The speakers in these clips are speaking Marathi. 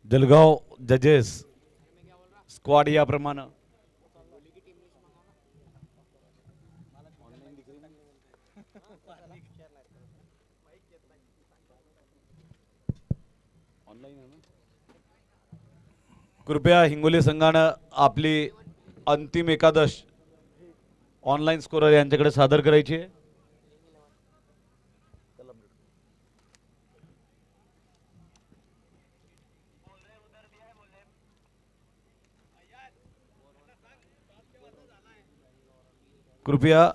जलगाव जजेस स्क्वॉड याप्रमाणे कृपया हिंगोली संघानं आपली अंतिम एकादश ऑनलाईन स्कोरर यांच्याकडे सादर करायची आहे. कृपया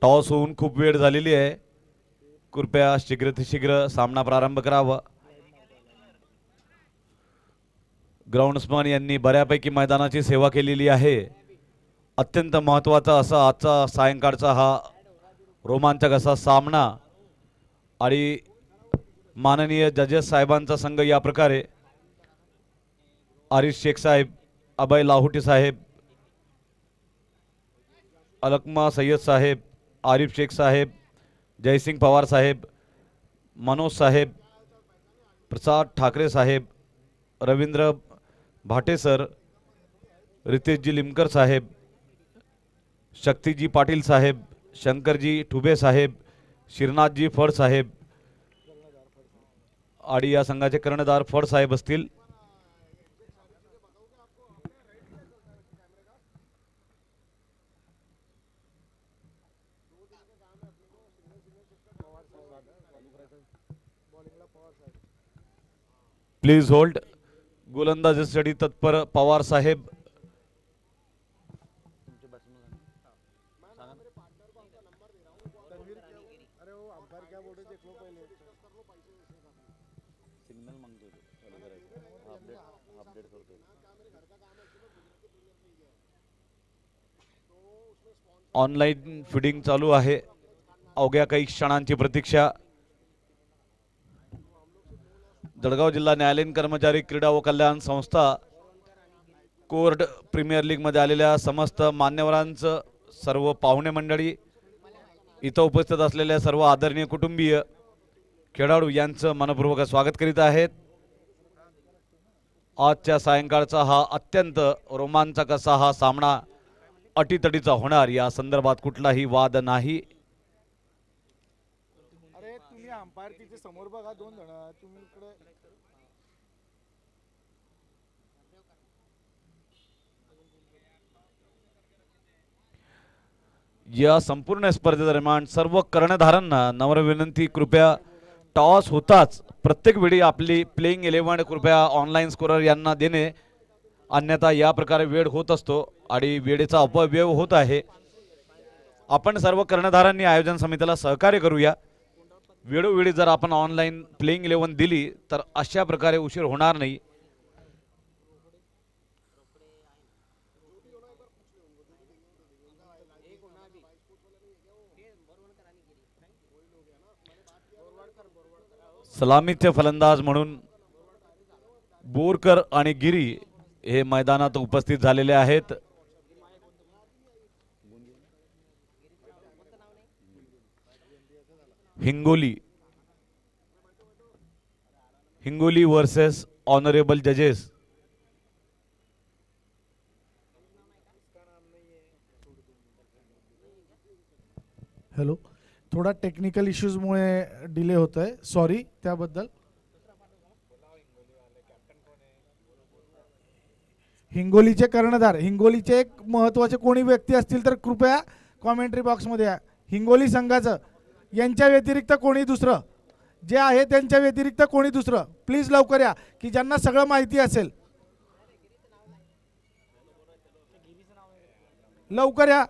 टॉस होऊन खूप वेळ झालेली आहे. कृपया शीघ्र सामना प्रारंभ करावा. ग्राउंड्समन यांनी बऱ्यापैकी मैदानाची सेवा केलेली आहे. अत्यंत महत्त्वाचा असा आजचा सायंकाळचा हा रोमांचक असा सामना आणि माननीय जजेस साहेबांचा संघ या प्रकारे आरिफ शेख साहेब, अभय लाहोटी साहेब, अलकमा सय्यद साहेब, आरिफ शेख साहेब, जयसिंग पवार साहेब, मनोज साहेब, प्रसाद ठाकरे साहेब, रवींद्र भाटे सर, रितेशजी लिमकर साहेब, शक्तीजी पाटील साहेब, शंकरजी ठुबे साहेब, श्रीनाथजी फड साहेब आणि या संघाचे कर्णधार फड साहेब असतील. Please hold. गोलंदाजीसाठी तत्पर पवार साहेब. ऑनलाईन फीडिंग चालू आहे. अवघ्या काही क्षणांची प्रतीक्षा. जळगाव जिल्हा न्यायालयीन कर्मचारी क्रीडा व कल्याण संस्था कोर्ट प्रीमियर लीग मध्ये आलेल्या समस्त मान्यवरांचं, सर्व पाहुणे मंडळी, इथं उपस्थित असलेल्या सर्व आदरणीय कुटुंबीय, खेळाडू यांचं मनपूर्वक स्वागत करीत आहेत. आजच्या सायंकाळचा हा अत्यंत रोमांचक असा हा सामना अटीतटीचा होणार, या संदर्भात कुठलाही वाद नाही. अरे तुम्ही अंपायर तिथे समोर बघा, दोन जण तुम्ही इकडे. या संपूर्ण स्पर्धेदरम्यान सर्व कर्णधारांना नम्र विनंती, कृपया टॉस होताच प्रत्येक वेळी आपली प्लेइंग 11 कृपया ऑनलाईन स्कोरर यांना देणे, अन्यथा या प्रकारे वेळ होत असतो आणि वेळेचा अपव्यय होत आहे. आपण सर्व कर्णधारांनी आयोजन समितीला सहकार्य करूया. वेळोवेळी जर आपण ऑनलाईन प्लेइंग 11 दिली तर अशा प्रकारे उशीर होणार नाही. सलामीचे फलंदाज म्हणून बोरकर आणि गिरी हे मैदानात उपस्थित झालेले आहेत. हिंगोली वर्सेस ऑनरेबल जजेस. हॅलो, थोडा टेक्निकल इश्यूजमुळे डिले होतोय, सॉरी त्याबद्दल. हिंगोलीचे कर्णधार, हिंगोलीचे एक महत्त्वाचे कोणी व्यक्ती असतील तर कृपया कॉमेंट्री बॉक्समध्ये या. हिंगोली संघाचं यांच्या व्यतिरिक्त कोणी दुसरं जे आहे, त्यांच्या व्यतिरिक्त कोणी दुसरं प्लीज लवकर या, की ज्यांना सगळं माहिती असेल. लवकर या.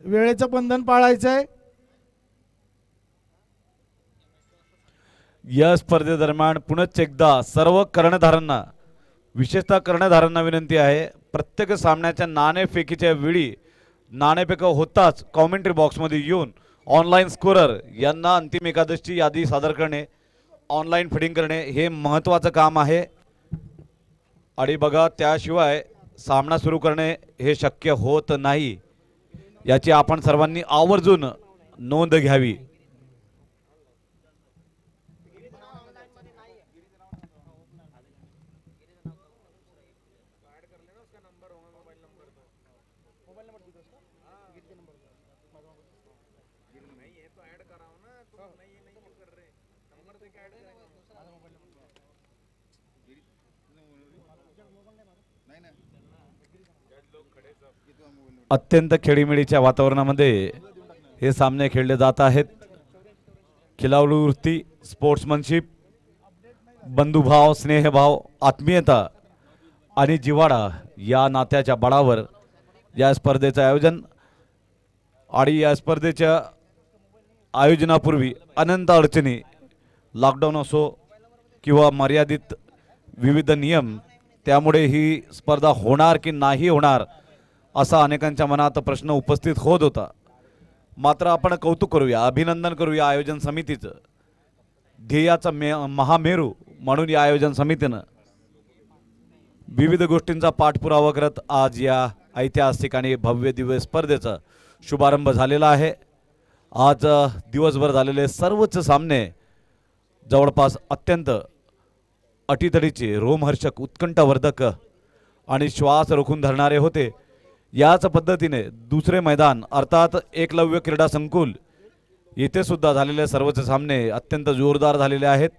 वेळेचं बंधन पाळायचं आहे. या स्पर्धेदरम्यान पुनश्च एकदा सर्व कर्णधारांना, विशेषतः कर्णधारांना विनंती आहे, प्रत्येक सामन्याच्या नाणेफेकीच्या वेळी नाणेफेक होताच कॉमेंट्री बॉक्समध्ये येऊन ऑनलाईन स्कोरर यांना अंतिम एकादशची यादी सादर करणे, ऑनलाईन फिडिंग करणे हे महत्त्वाचं काम आहे. आणि बघा त्याशिवाय सामना सुरू करणे हे शक्य होत नाही, याची आपण सर्वांनी आवर्जून नोंद घ्यावी. अत्यंत खेळीमेळीच्या वातावरणामध्ये हे सामने खेळले जात आहेत. खिलाडू वृत्ती, स्पोर्ट्समनशिप, बंधुभाव, स्नेहभाव, आत्मीयता आणि जिव्हाळा या नात्याच्या बळावर या स्पर्धेचं आयोजन. आणि या स्पर्धेच्या आयोजनापूर्वी अनंत अडचणी, लॉकडाऊन असो किंवा मर्यादित विविध नियम, त्यामुळे ही स्पर्धा होणार की नाही होणार असा अनेकांच्या मनात प्रश्न उपस्थित होत होता. मात्र आपण कौतुक करूया, अभिनंदन करूया आयोजन समितीचं. ध्येयाचा महामेरू म्हणून या आयोजन समितीनं विविध गोष्टींचा पाठपुरावा करत आज या ऐतिहासिक आणि भव्य दिव्य स्पर्धेचा शुभारंभ झालेला आहे. आज दिवसभर झालेले सर्वच सामने जवळपास अत्यंत अटीतडीचे, रोमहर्षक, उत्कंठावर्धक आणि श्वास रोखून धरणारे होते. याच पद्धतीने दुसरे मैदान अर्थात एकलव्य क्रीडा संकुल येथे सुद्धा झालेले सर्वच सामने अत्यंत जोरदार झालेले आहेत.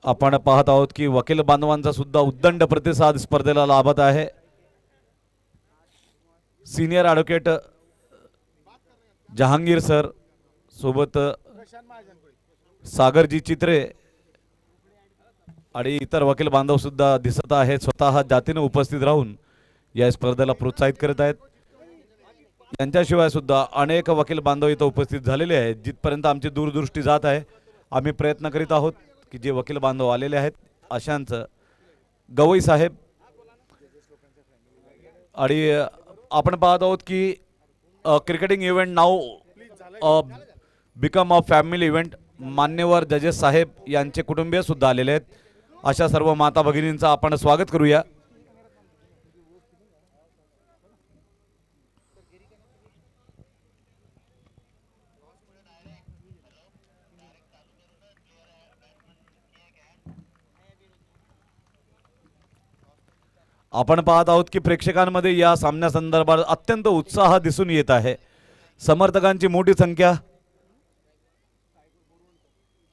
आपण पाहत आहोत की वकील बांधवांचा सुद्धा उद्दंड प्रतिसाद स्पर्धेला लाभत आहे. सीनियर ॲडव्होकेट जहांगीर सर सोबत सागरजी चित्रे आणि इतर वकील बांधव सुद्धा दिसत आहेत, स्वतः जातीने उपस्थित राहून या स्पर्धेला प्रोत्साहित करत आहेत. यांच्याशिवाय सुद्धा अनेक वकील बांधव इथं उपस्थित झालेले आहेत. जिथपर्यंत आमची दूरदृष्टी जात आहे आम्ही प्रयत्न करीत आहोत की जे वकील बांधव आलेले आहेत अशांचं गवई साहेब. आणि आपण पाहत आहोत की cricketing event now become a family event. मान्यवर जजेस साहेब यांचे कुटुंबीय सुद्धा आलेले आहेत. अशा सर्व माता भगिनींचं आपण स्वागत करूया. आपण पाहत आहोत की प्रेक्षकांमध्ये या सामन्यासंदर्भात अत्यंत उत्साह दिसून येत आहे. समर्थकांची मोठी संख्या,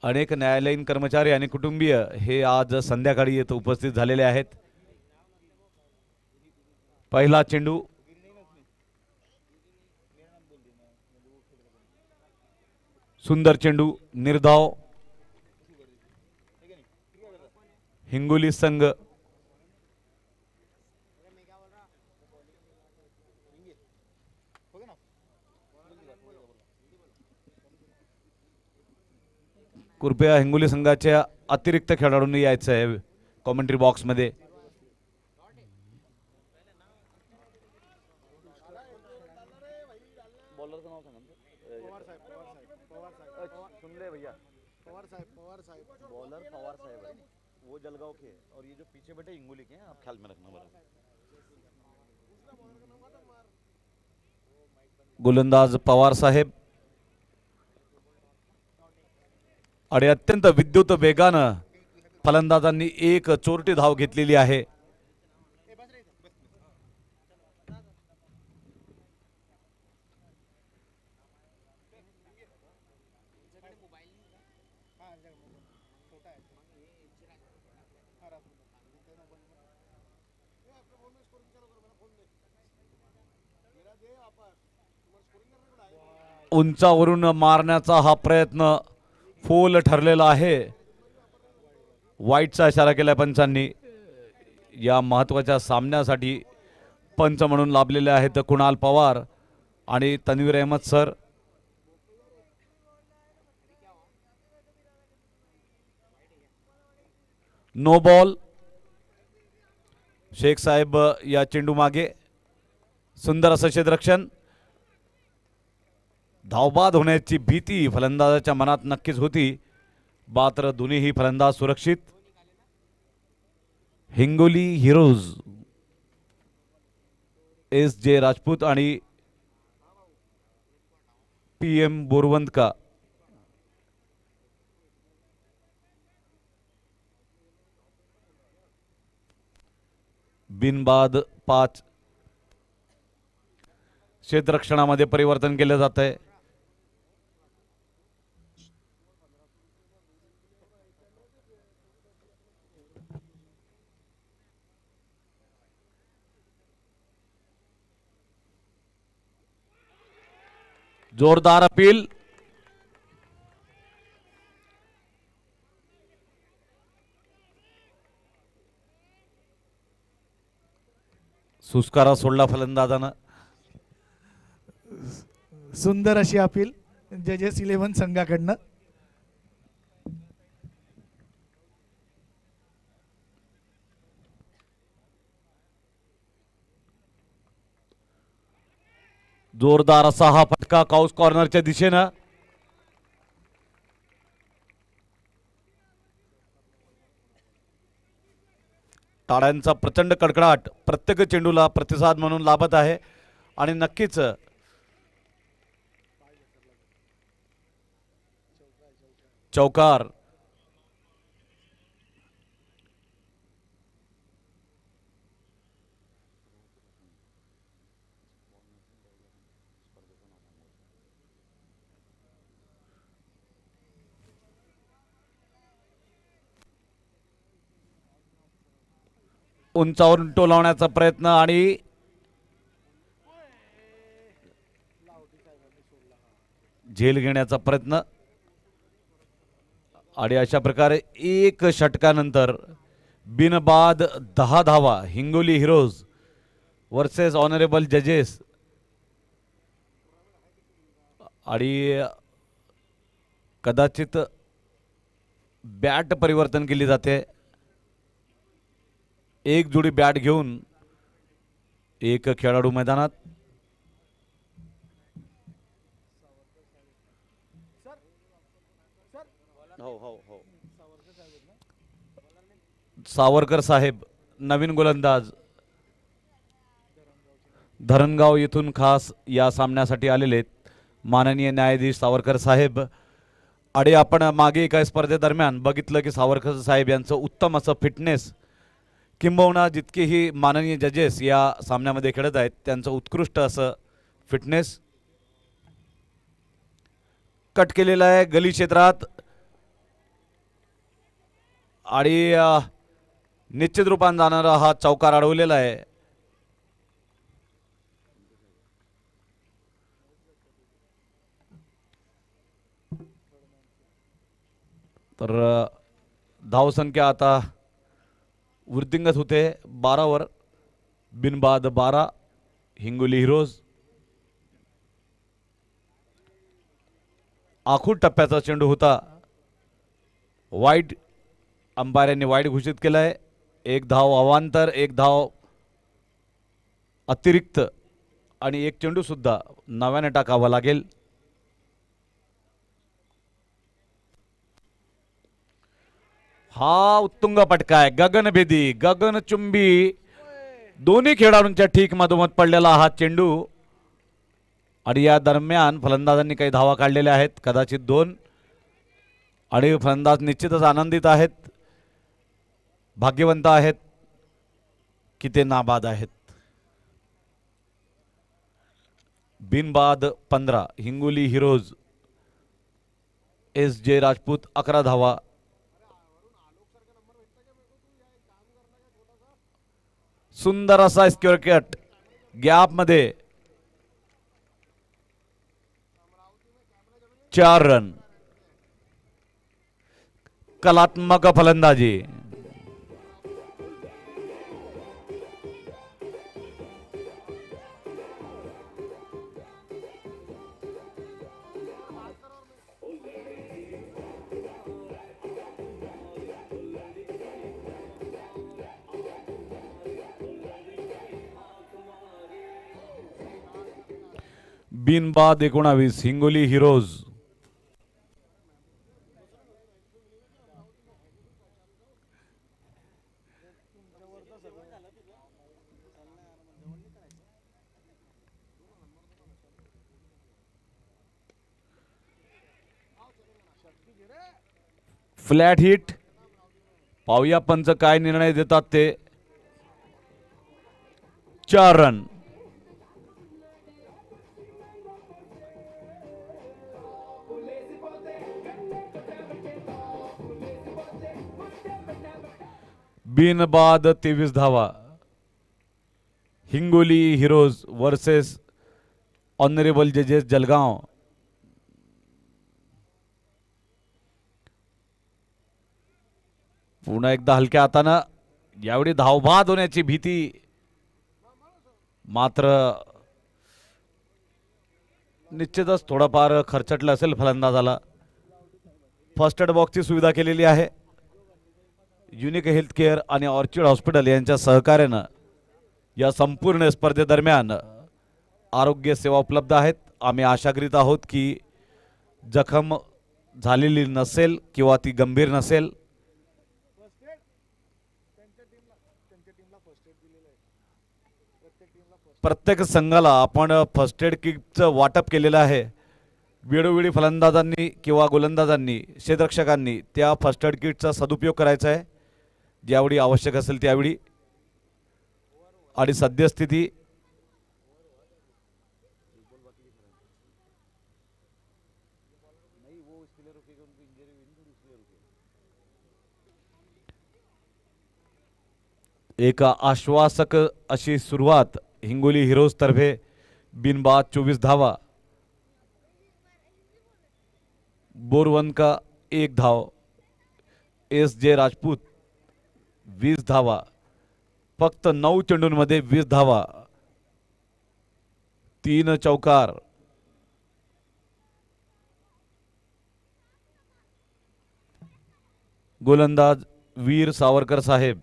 अनेक न्यायालयीन कर्मचारी आणि कुटुंबीय हे आज संध्याकाळी येथे उपस्थित झालेले आहेत. पहिला चेंडू सुंदर चेंडू, निर्धाव. हिंगोली संघ कृपया हिंगोली संघाच्या अतिरिक्त खेळाडूंनी यायचं आहे कॉमेंट्री बॉक्समध्ये. गोलंदाज पवार साहेब आणि अत्यंत विद्युत वेगानं फलंदाजांनी एक चोरटी धाव घेतलेली आहे. उंचावरून मारण्याचा हा प्रयत्न फोल ठरलेला आहे. वाईटचा इशारा केला पंचांनी. या महत्त्वाच्या सामन्यासाठी पंच म्हणून लाभलेले आहेत कुणाल पवार आणि Tanveer Ahmed sir. No ball. Shaikh साहेब या चेंडू मागे, सुंदर असं क्षेत्ररक्षण. धावबाद होण्याची भीती फलंदाजाच्या मनात नक्कीच होती, मात्र दोन्हीही फलंदाज सुरक्षित. Hingoli heroes SJ. राजपूत आणि पी.एम. बोरवंतका बिनबाद 5. क्षेत्ररक्षणामध्ये परिवर्तन केलं जात आहे. जोरदार अपील. सुस्कारा सोडला फलंदाजानं. सुंदर अशी अपील जजेस 11 संघाकडनं. जोरदार असा हा फटका काउस कॉर्नरच्या दिशेनं. टाळ्यांचा प्रचंड कडकडाट प्रत्येक चेंडूला प्रतिसाद म्हणून लाभत आहे आणि नक्कीच चौकार. उंचावरून टोलावण्याचा प्रयत्न आणि झेल घेण्याचा प्रयत्न आणि अशा प्रकारे एक षटकानंतर बिनबाद 10 धावा हिंगोली हिरोज वर्सेस ऑनरेबल जजेस. आणि कदाचित बॅट परिवर्तन केली जाते. एक जोडी बॅट घेऊन एक खेळाडू मैदानात. सावरकर साहेब नवीन गोलंदाज धरणगाव येथून खास या सामन्यासाठी आलेले माननीय न्यायाधीश सावरकर साहेब. आणि आपण मागे एका स्पर्धेदरम्यान बघितलं की सावरकर साहेब यांचं उत्तम असं फिटनेस, किंबहुना जितकेही माननीय जजेस या सामन्यामध्ये खेळत आहेत त्यांचं उत्कृष्ट असं फिटनेस. कट केलेला आहे गली क्षेत्रात आणि निश्चित रूपाने जाणारा हा चौकार अडवलेला आहे. तर धावसंख्या आता वृद्धिंगत होते 12 वर. बिनबाद 12 हिंगोली हिरोज. आखूड टप्प्याचा चेंडू होता. वाईड अंपायरांनी वाईड घोषित केलाय. एक धाव अवांतर, एक धाव अतिरिक्त आणि एक चेंडू सुद्धा नव्याने टाकावा लागेल. हा उत्तुंग फटका आहे, गगनभेदी गगनचुंबी. दोन्ही खेळाडूंच्या ठीक मधोमध पडलेला हा चेंडू. आणि या दरम्यान फलंदाजांनी काही धावा काढलेल्या आहेत, कदाचित 2. आणि फलंदाज निश्चितच आनंदित आहेत, भाग्यवंत आहेत की ते नाबाद आहेत. बिनबाद 15 हिंगोली हिरोज एस.जे. राजपूत 11 धावा. सुंदर असा स्क्वेअर कट गॅप मध्ये 4 रन. कलात्मक फलंदाजी. बिनबाद 19 हिंगोली हिरोज. Flat hit. पाहूया पंच काय निर्णय देतात ते. 4 रन. बिनबाद 23 धावा. हिंगोली हिरोज वर्सेस ऑनरेबल जजेस जलगाव. पुन्हा एकदा हलक्या हातानं. यावेळी धावबाद होण्याची भीती मात्र निश्चितच थोडाफार खर्चटलं असेल फलंदाजाला. फर्स्ट एड बॉक्सची सुविधा केलेली आहे. युनिक हेल्थ केअर आणि ऑर्चिड हॉस्पिटल यांच्या सहकार्यानं या संपूर्ण स्पर्धेदरम्यान आरोग्य सेवा उपलब्ध आहेत. आम्ही आशा करीत आहोत की जखम झालेली नसेल किंवा ती गंभीर नसेल. प्रत्येक संघाला आपण फर्स्ट एड किटचं वाटप केलेलं आहे. वेळोवेळी फलंदाजांनी किंवा गोलंदाजांनी क्षेत्ररक्षकांनी त्या फर्स्ट एड किटचा सदुपयोग करायचा आहे ज्यावेळी आवश्यक असेल त्यावेळी. आणि सद्यस्थिती एक आश्वासक अशी सुरुवात हिंगोली हिरोज तर्फे. बिनबाद 24 धावा. बोरवन का 1 धाव. SJ राजपूत 20 धावा. फक्त 9 चेंडूंमध्ये 20 धावा. 3 चौकार. गोलंदाज वीर सावरकर साहेब.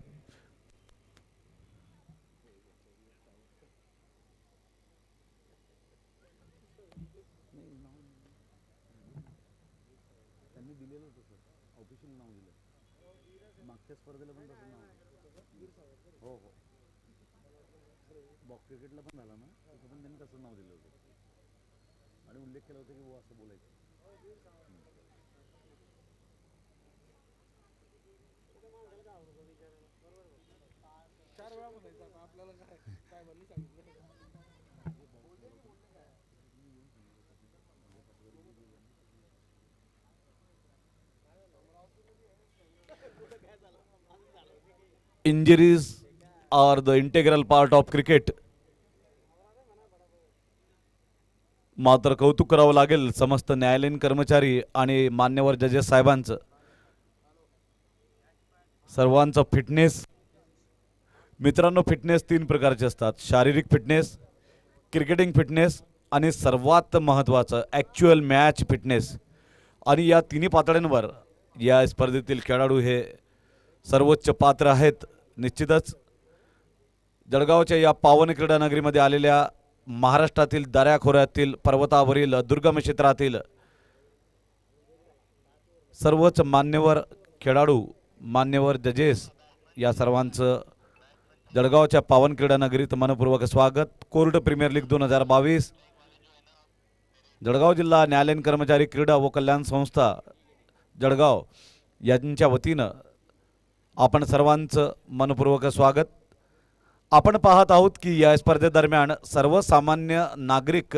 क्रिकेटला पण झाला ना तिथं पण त्यांनी तसं नाव दिलं होतं आणि उल्लेख केला होता की वो असं बोलायचं. चार वेळा म्हणायचं आपल्याला काय म्हणून सांगितलं. Injuries are the integral part of cricket. मात्र कौतुक करावं लागेल समस्त न्यायालयीन कर्मचारी आणि मान्यवर जजेस साहेबांचं. सर्वांचं फिटनेस. मित्रांनो, फिटनेस 3 प्रकारचे असतात. शारीरिक फिटनेस, क्रिकेटिंग फिटनेस आणि सर्वात महत्त्वाचं ॲक्च्युअल मॅच फिटनेस. आणि या तिन्ही पातळ्यांवर या स्पर्धेतील खेळाडू हे सर्वोच्च पात्र आहेत. निश्चितच जळगावच्या या पावन क्रीडा नगरीमध्ये आलेल्या महाराष्ट्रातील दऱ्याखोऱ्यातील पर्वतावरील दुर्गम क्षेत्रातील सर्वच मान्यवर खेळाडू, मान्यवर जजेस या सर्वांचं जळगावच्या पावन क्रीडा नगरीत मनपूर्वक स्वागत. कोर्ट प्रीमियर लीग 2022 जळगाव जिल्हा न्यायालयीन कर्मचारी क्रीडा व कल्याण संस्था जळगाव यांच्या वतीनं आपण सर्वांचं मनपूर्वक स्वागत. आपण पाहत आहोत की या स्पर्धेदरम्यान सर्वसामान्य नागरिक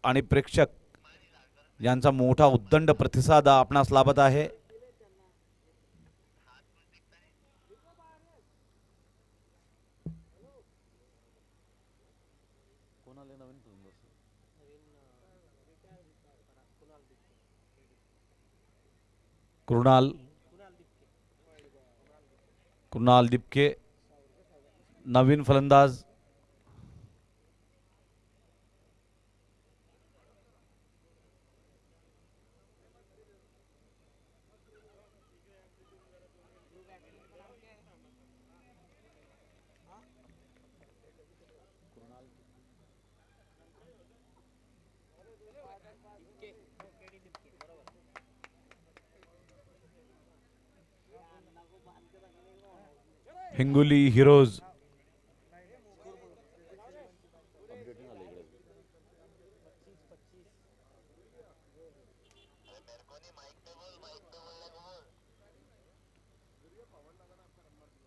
आणि प्रेक्षक यांचा मोठा उद्दंड प्रतिसाद आपणास लाभत आहे. कृणाल दिपके नवीन फलंदाज. हिंगोली हिरोज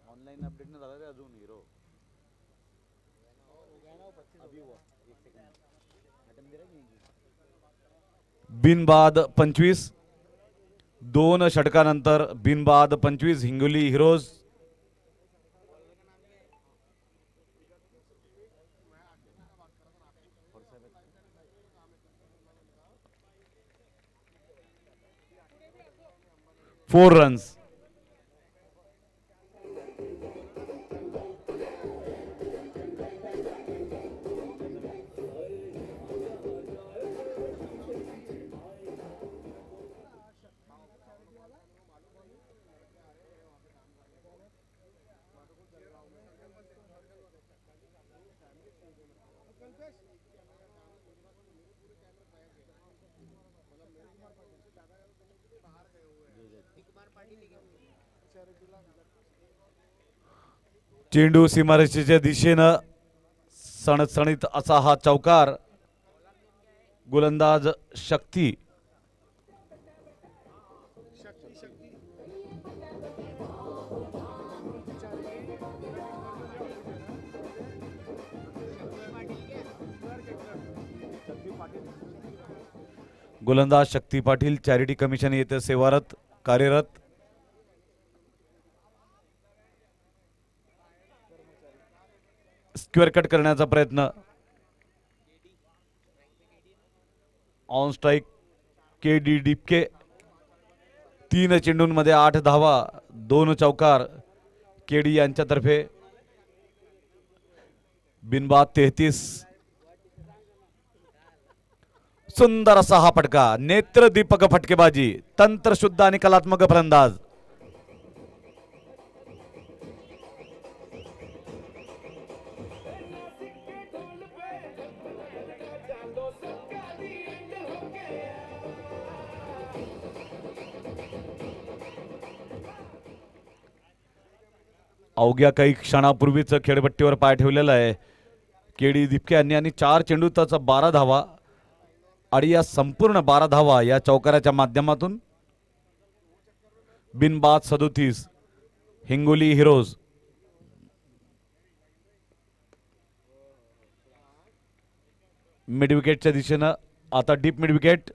ऑनलाईन अपडेट नाही झाला रे अजून हिरो बिनबाद 25 2 षटकानंतर बिनबाद 25 हिंगोली हिरोज. Four runs. चेंडू सीमारेषेच्या दिशेनं सणसणीत असा हा चौकार. गोलंदाज शक्ती. गोलंदाज शक्ती पाटील चॅरिटी कमिशन येथे सेवारत कार्यरत. स्क्वेअर कट करण्याचा प्रयत्न. On strike K D Dipke. 3 चेंडूंमध्ये 8 धावा 2 चौकार केडी यांच्यातर्फे. बिनबाद 33. सुंदर असा हा फटका. नेत्रदीपक फटकेबाजी. तंत्रशुद्ध आणि कलात्मक फलंदाज. अवघ्या काही क्षणापूर्वीच खेळपट्टीवर पाय ठेवलेला आहे केडी दिपके यांनी आणि 4 चेंडूत 12 धावा आणि या संपूर्ण 12 धावा या चौकाराच्या माध्यमातून बिनबाद 37 हिंगोली हिरोज. मिड विकेटच्या दिशेनं आता डीप मिड विकेट.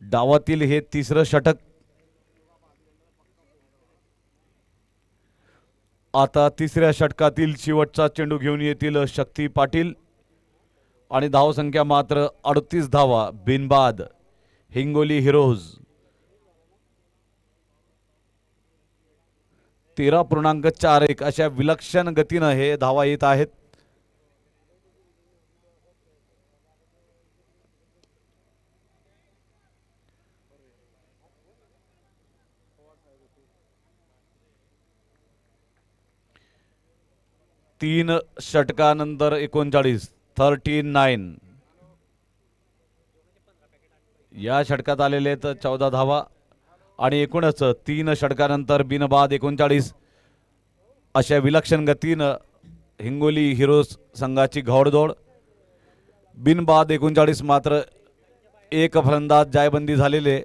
डावातील हे 3रं षटक. आता 3ऱ्या षटकातील शेवटचा चेंडू घेऊन येतील शक्ती पाटील आणि धावसंख्या मात्र 38 धावा. बिनबाद हिंगोली हिरोज. 13.41 अशा विलक्षण गतीनं हे धावा येत आहेत. तीन षटकानंतर 39 या षटकात आलेले आहेत 14 धावा आणि एकूणच 3 षटकानंतर बिनबाद 39 अशा विलक्षण गतीनं हिंगोली हिरोज संघाची घोडदौड. बिनबाद 39 मात्र एक फलंदाज जायबंदी झालेले.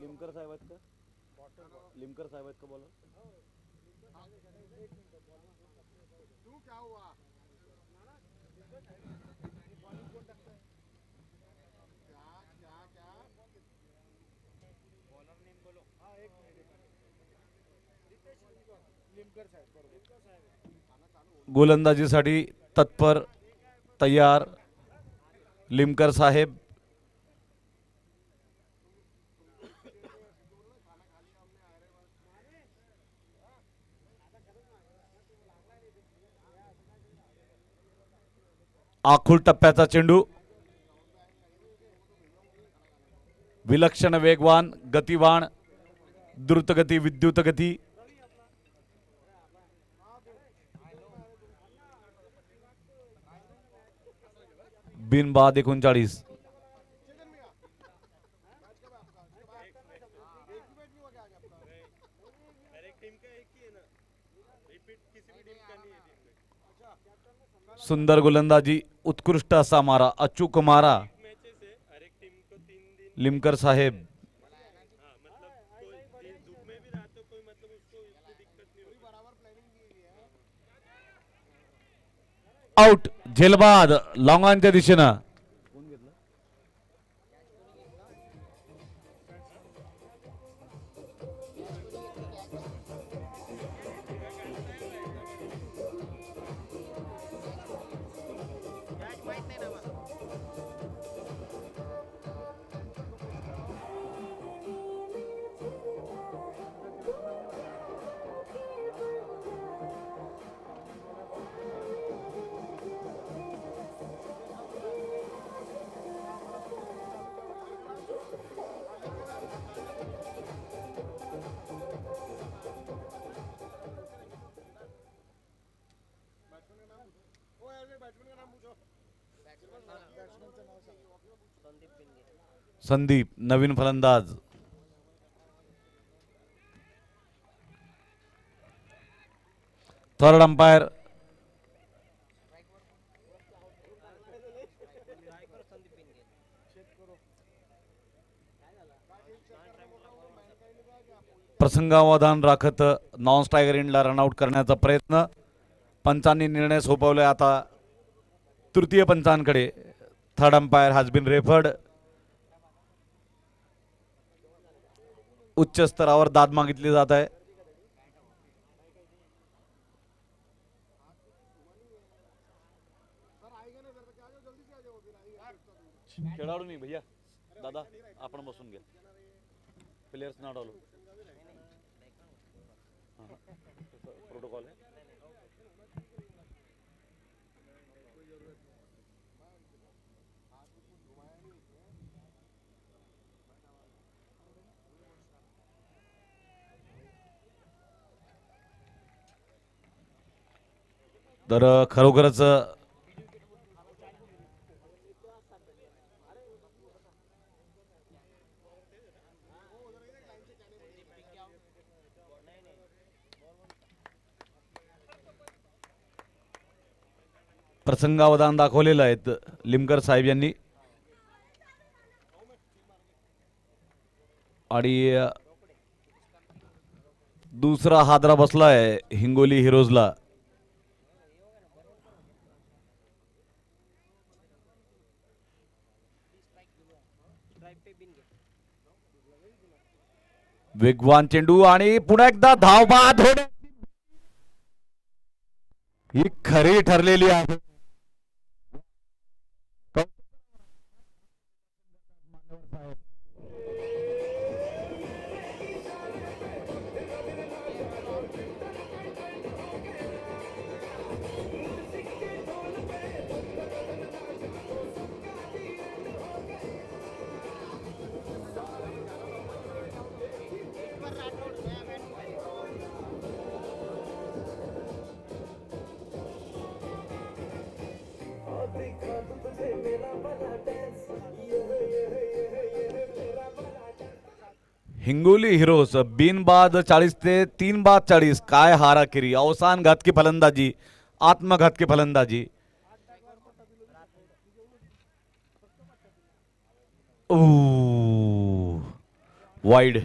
लिमकर साहेब आहेत का? लिमकर साहेब आहेत का बोला? गोलंदाजीसाठी तत्पर तयार लिमकर साहेब. आखूळ टप्प्याचा चेंडू. विलक्षण वेगवान गतिवान द्रुतगती विद्युत गती. बिनबाद 39. सुंदर गोलंदाजी, उत्कृष्ट असा मारा, अचूक मारा लिमकर साहेब. आउट, झेलबाद लॉंगांच्या दिशेनं. संदीप नवीन फलंदाज. थर्ड अंपायर प्रसंगावधान राखत नॉन स्ट्रायकर इंडला रनआउट करण्याचा प्रयत्न. पंचांनी निर्णय सोपवलाय आता तृतीय पंचांकडे. Third umpire has been referred. उच्च स्तरावर दाद मागितली जात आहे. खेळाडू नाही भैया, दादा आपण बसून घ्या. Players not all. प्रोटोकॉल आहे. तर खरोखरच प्रसंगावधान दाखवलेलं आहे लिमकर साहेब यांनी. आणि दुसरा हादरा बसलाय हिंगोली हिरोजला. वेगवान चेंडू आणि पुन्हा एकदा धावबाद होणे ही खरी ठरलेली आहे. हिंगोली हिरोज बिनबाद 40 ते 3 बाद 40. काय हाराकिरी, अवसान घातकी फलंदाजी, आत्मघातकी फलंदाजी. वाईड.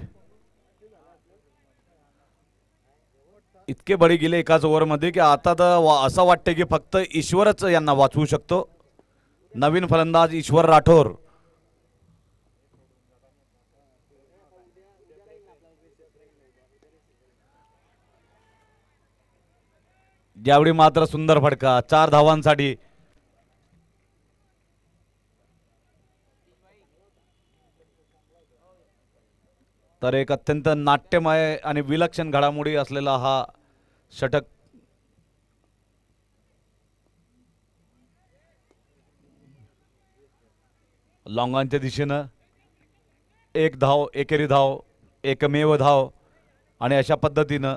इतके बळी गेले एकाच ओव्हरमध्ये की आता तर असं वाटतं की फक्त ईश्वरच यांना वाचवू शकतो. नवीन फलंदाज ईश्वर राठोर. यावेळी मात्र सुंदर फटका 4 धावांसाठी. तर एक अत्यंत नाट्यमय आणि विलक्षण घडामोडी असलेला हा षटक. लॉंगांच्या दिशेनं 1 धाव, एकेरी धाव, एकमेव धाव. आणि अशा पद्धतीनं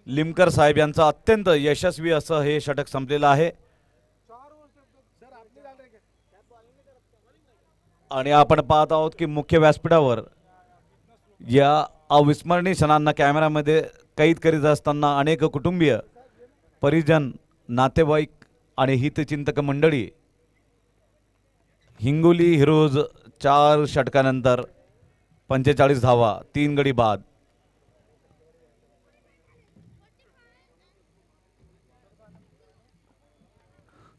लिमकर साहेब यांचा अत्यंत यशस्वी असं हे षटक संपलेलं आहे. आणि आपण पाहत आहोत की मुख्य व्यासपीठावर या अविस्मरणीय क्षणांना कॅमेऱ्यामध्ये कैद करीत असताना अनेक कुटुंबीय, परिजन, नातेवाईक आणि हितचिंतक मंडळी हिंगोली हिरोज 4 षटकानंतर 45 धावा 3 गडी बाद.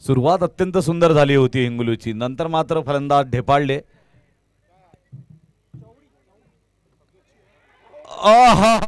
सुरुवात अत्यंत सुंदर झाली होती हिंगोलीची, नंतर मात्र फलंदाज ढेपाळले. आहा,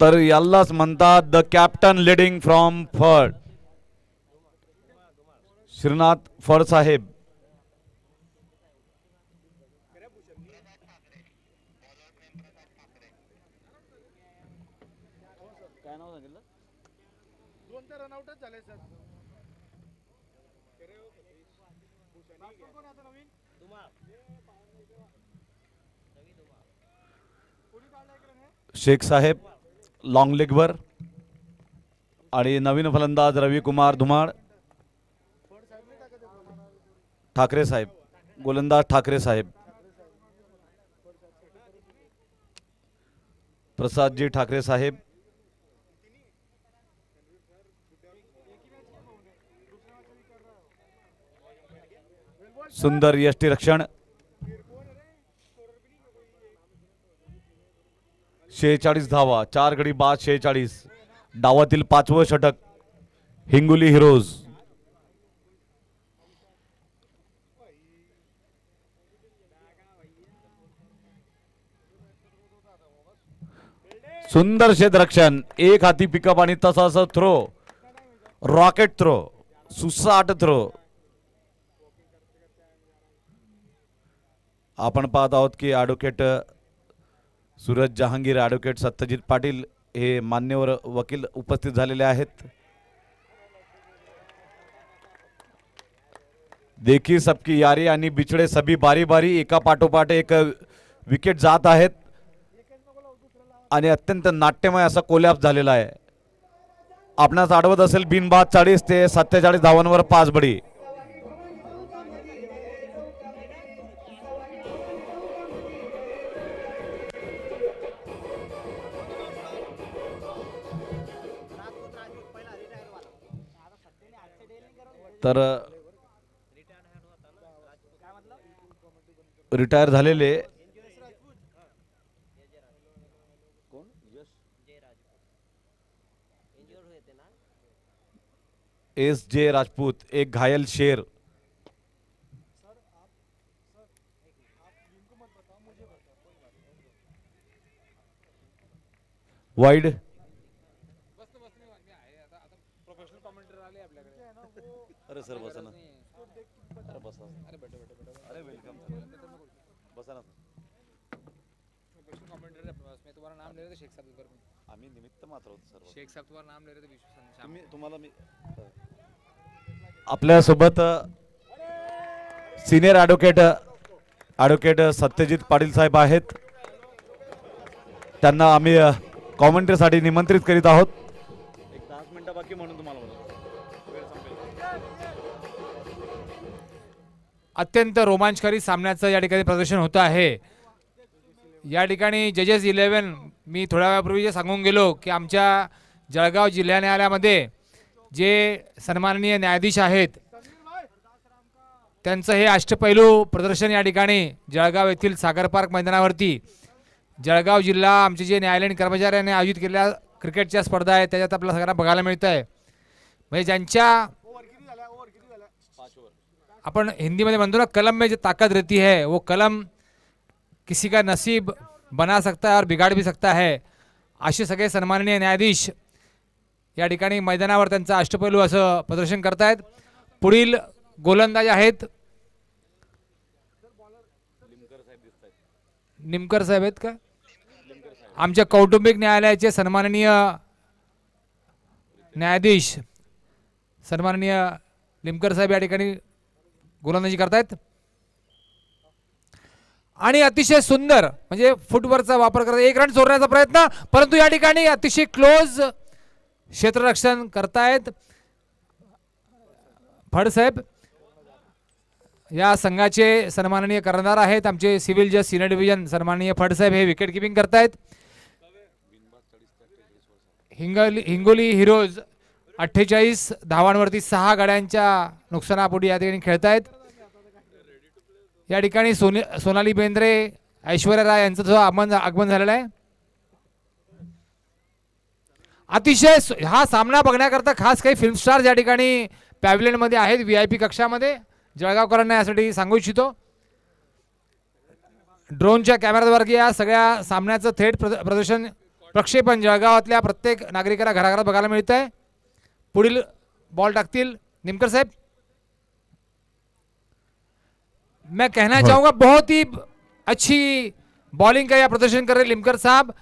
तर यालाच म्हणतात द कॅप्टन लिडिंग फ्रॉम फड. श्रीनाथ फड साहेब. रनआउटच झाले सर. शेख साहेब लॉंग लेगवर आणि नवीन फलंदाज रविकुमार धुमाळ. ठाकरे साहेब, गोलंदाज ठाकरे साहेब, प्रसादजी ठाकरे साहेब. सुंदर यष्टिरक्षण. 46 धावा 4 गडी बाद 46. डावातील 5वं षटक हिंगोली हिरोज. सुंदर क्षेत्ररक्षण, एक हाती पिकअप आणि तसाच थ्रो, रॉकेट थ्रो, सुसाट थ्रो. आपण पाहत आहोत की ॲडव्होकेट सूरज जहांगीर, ॲडव्होकेट सत्यजित पाटील हे मान्यवर वकील उपस्थित झालेले आहेत. देखी सबकी यारी आणि बिछडे सभी बारी बारी एका पाठोपाठ एक विकेट जात आहेत आणि अत्यंत नाट्यमय असा कोलॅप्स झालेला आहे. आपणास आठवत असेल बिनबाद 40 ते 47 धावांवर 5 बडी. तर रिटायर झालेले SJ राजपूत, एक घायल शेर. वाइड. अरे सर बसा ना. अरे बसा. अरे वेलकम. बसा ना. मैं तुम्हारा नाम ले रहे थे शेख साहब पर. आम्ही निमित्त मात्र होतो सर्व. शेख साहब तुम्हारा नाम ले रहे थे विश्व तुम्ही तुम्हाला मी आपल्या सोबत सिनियर ॲडव्होकेट सत्यजित पाटील साहेब आहेत. त्यांना आम्ही कॉमेंट्रीसाठी निमंत्रित करीत आहोत. एक 10 मिनिटं बाकी म्हणून तुम्हाला अत्यंत रोमांचकारी सामन्याचं या ठिकाणी प्रदर्शन होतं आहे. या ठिकाणी जजेस 11 मी थोड्या वेळापूर्वी जे सांगून गेलो की आमच्या जळगाव जिल्हा न्यायालयामध्ये जे सन्माननीय न्यायाधीश आहेत त्यांचं हे अष्टपैलू प्रदर्शन या ठिकाणी जळगाव येथील सागर पार्क मैदानावरती जळगाव जिल्हा आमचे जे न्यायालयीन कर्मचाऱ्यांनी आयोजित केलेल्या क्रिकेटच्या स्पर्धा आहेत त्याच्यात आपल्याला सगळ्यांना बघायला मिळतं आहे. म्हणजे ज्यांच्या अपन हिंदी में म्हणतो ना कलम में जो ताकत रहती है वो कलम किसी का नसीब बना सकता है और बिगाड़ भी सकता है. असे सगळे सन्माननीय न्यायाधीश या ठिकाणी मैदानावर त्यांचा अष्टपैलू असं प्रदर्शन करतायत. पुढील गोलंदाज आहेत निमकर साहेब आहेत का, आमच्या कौटुंबिक न्यायालयाचे सन्माननीय न्यायाधीश सन्माननीय लिमकर साहेब या ठिकाणी गोलंदाजी करतायत. आणि अतिशय सुंदर म्हणजे फुटवर्कचा वापर करतात, 1 रन चोरण्याचा प्रयत्न, परंतु या ठिकाणी अतिशय क्लोज क्षेत्ररक्षण करतायत फड साहेब. या संघाचे सन्माननीय कर्णधार आहेत आमचे सिव्हिल जज सिनियर डिव्हिजन सन्माननीय फड साहेब, हे विकेट किपिंग करतायत. हिंगोली हिरोज 48 धावांवरती 6 गड्यांच्या नुकसानापोटी या ठिकाणी खेळतायत. या ठिकाणी सोनाली बेंद्रे, ऐश्वर्या राय यांचं जो आगमन झालेलं आहे. अतिशय हा सामना बघण्याकरता खास काही फिल्म स्टार्स या ठिकाणी पॅव्हिलियन मध्ये आहेत, VIP कक्षामध्ये. जळगावकरांना यासाठी सांगू इच्छितो, ड्रोनच्या कॅमेराद्वारे या सगळ्या सामन्याचं थेट प्रदर्शन प्रक्षेपण जळगावातल्या प्रत्येक नागरिकाला घराघरात बघायला मिळत आहे. पुढील बॉल टाकतील निमकर साहेब. मैं कहना चाहूंगा बहुत ही अच्छी बॉलिंग का यह प्रदर्शन कर रहे लिमकर साहब.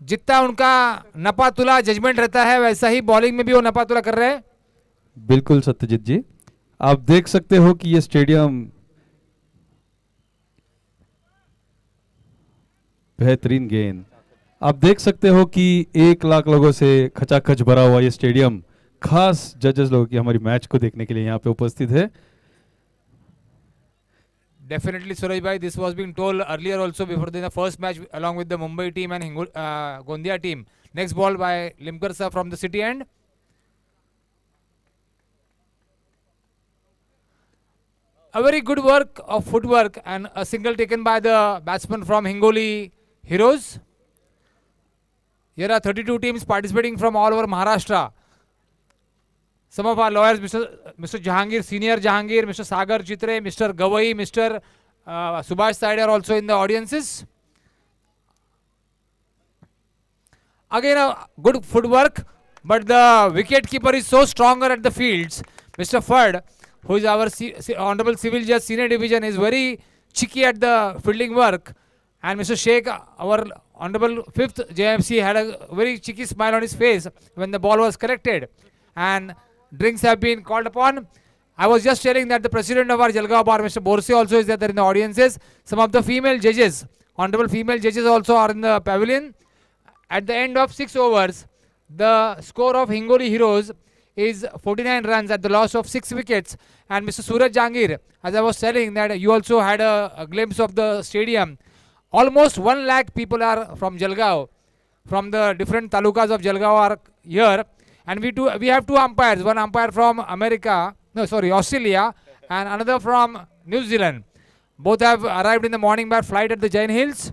जितना उनका नपा तुला जजमेंट रहता है वैसा ही बॉलिंग में भी वो नपा तुला कर रहे हैं. बिल्कुल सत्यजीत जी, आप देख सकते हो कि ये स्टेडियम बेहतरीन गेंद, आप देख सकते हो कि 1 लाख लोगों से खचाखच भरा हुआ ये स्टेडियम खास जजेस लोगों की हमारी मैच को देखने के लिए यहाँ पे उपस्थित है. Definitely, Suraj bhai, this was being told earlier also before the first match along with the Mumbai team and Gondia team. Next ball by Limkar sir from the city end. A very good work of footwork and a single taken by the batsman from Hingoli Heroes. Here are 32 teams participating from all over Maharashtra. Some of our lawyers, Mr. Jahangir, Senior Jahangir, Mr. Sagar Chitre, Mr. Gawai, Mr. Subhash Said are also in the audiences. Again, a good footwork, but the wicket keeper is so stronger at the fields. Mr. Ferd, who is our Honorable Civil Judge Senior Division, is very cheeky at the fielding work. And Mr. Sheikh, our Honorable 5th JMC, had a very cheeky smile on his face when the ball was collected. And drinks have been called upon. I was just telling that the president of our Jalgaon bar, Mr. Borse, also is there in the audiences. Some of the female judges, honorable female judges also are in the pavilion. At the end of 6 overs, the score of Hingoli Heroes is 49 runs at the loss of 6 wickets. And Mr. Suraj Jangir, as I was telling that you also had a glimpse of the stadium. Almost 1 lakh people are from Jalgaon, from the different talukas of Jalgaon are here. And we have 2 umpires, one umpire from Australia, and another from New Zealand. Both have arrived in the morning by flight at the Jain Hills,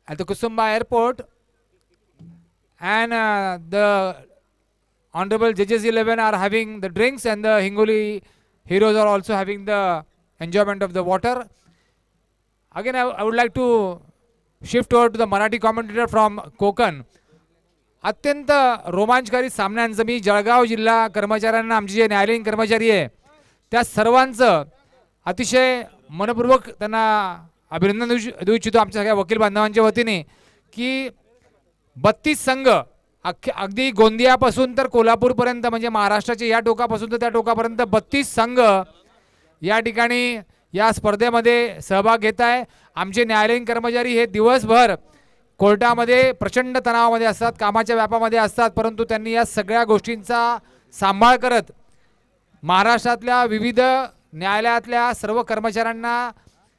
at the Kusumba airport. And the Honorable Judges 11 are having the drinks, and the Hingoli Heroes are also having the enjoyment of the water. Again, I would like to shift over to the Marathi commentator from Konkan. अत्यंत रोमांचकारी सामन्यांचं मी जळगाव जिल्हा कर्मचाऱ्यांना, आमचे जे न्यायालयीन कर्मचारी आहे त्या सर्वांचं अतिशय मनपूर्वक त्यांना अभिनंदन देऊ इच्छितो आमच्या सगळ्या वकील बांधवांच्या वतीने की 32 संघ अगदी गोंदियापासून तर कोल्हापूरपर्यंत म्हणजे महाराष्ट्राच्या या टोकापासून तर त्या टोकापर्यंत 32 संघ या ठिकाणी या स्पर्धेमध्ये सहभाग घेत आहे. आमचे न्यायालयीन कर्मचारी हे दिवसभर कोर्टामध्ये प्रचंड तणावामध्ये असतात, कामाच्या व्यापामध्ये असतात, परंतु त्यांनी या सगळ्या गोष्टींचा सांभाळ करत महाराष्ट्रातल्या विविध न्यायालयातल्या सर्व कर्मचाऱ्यांना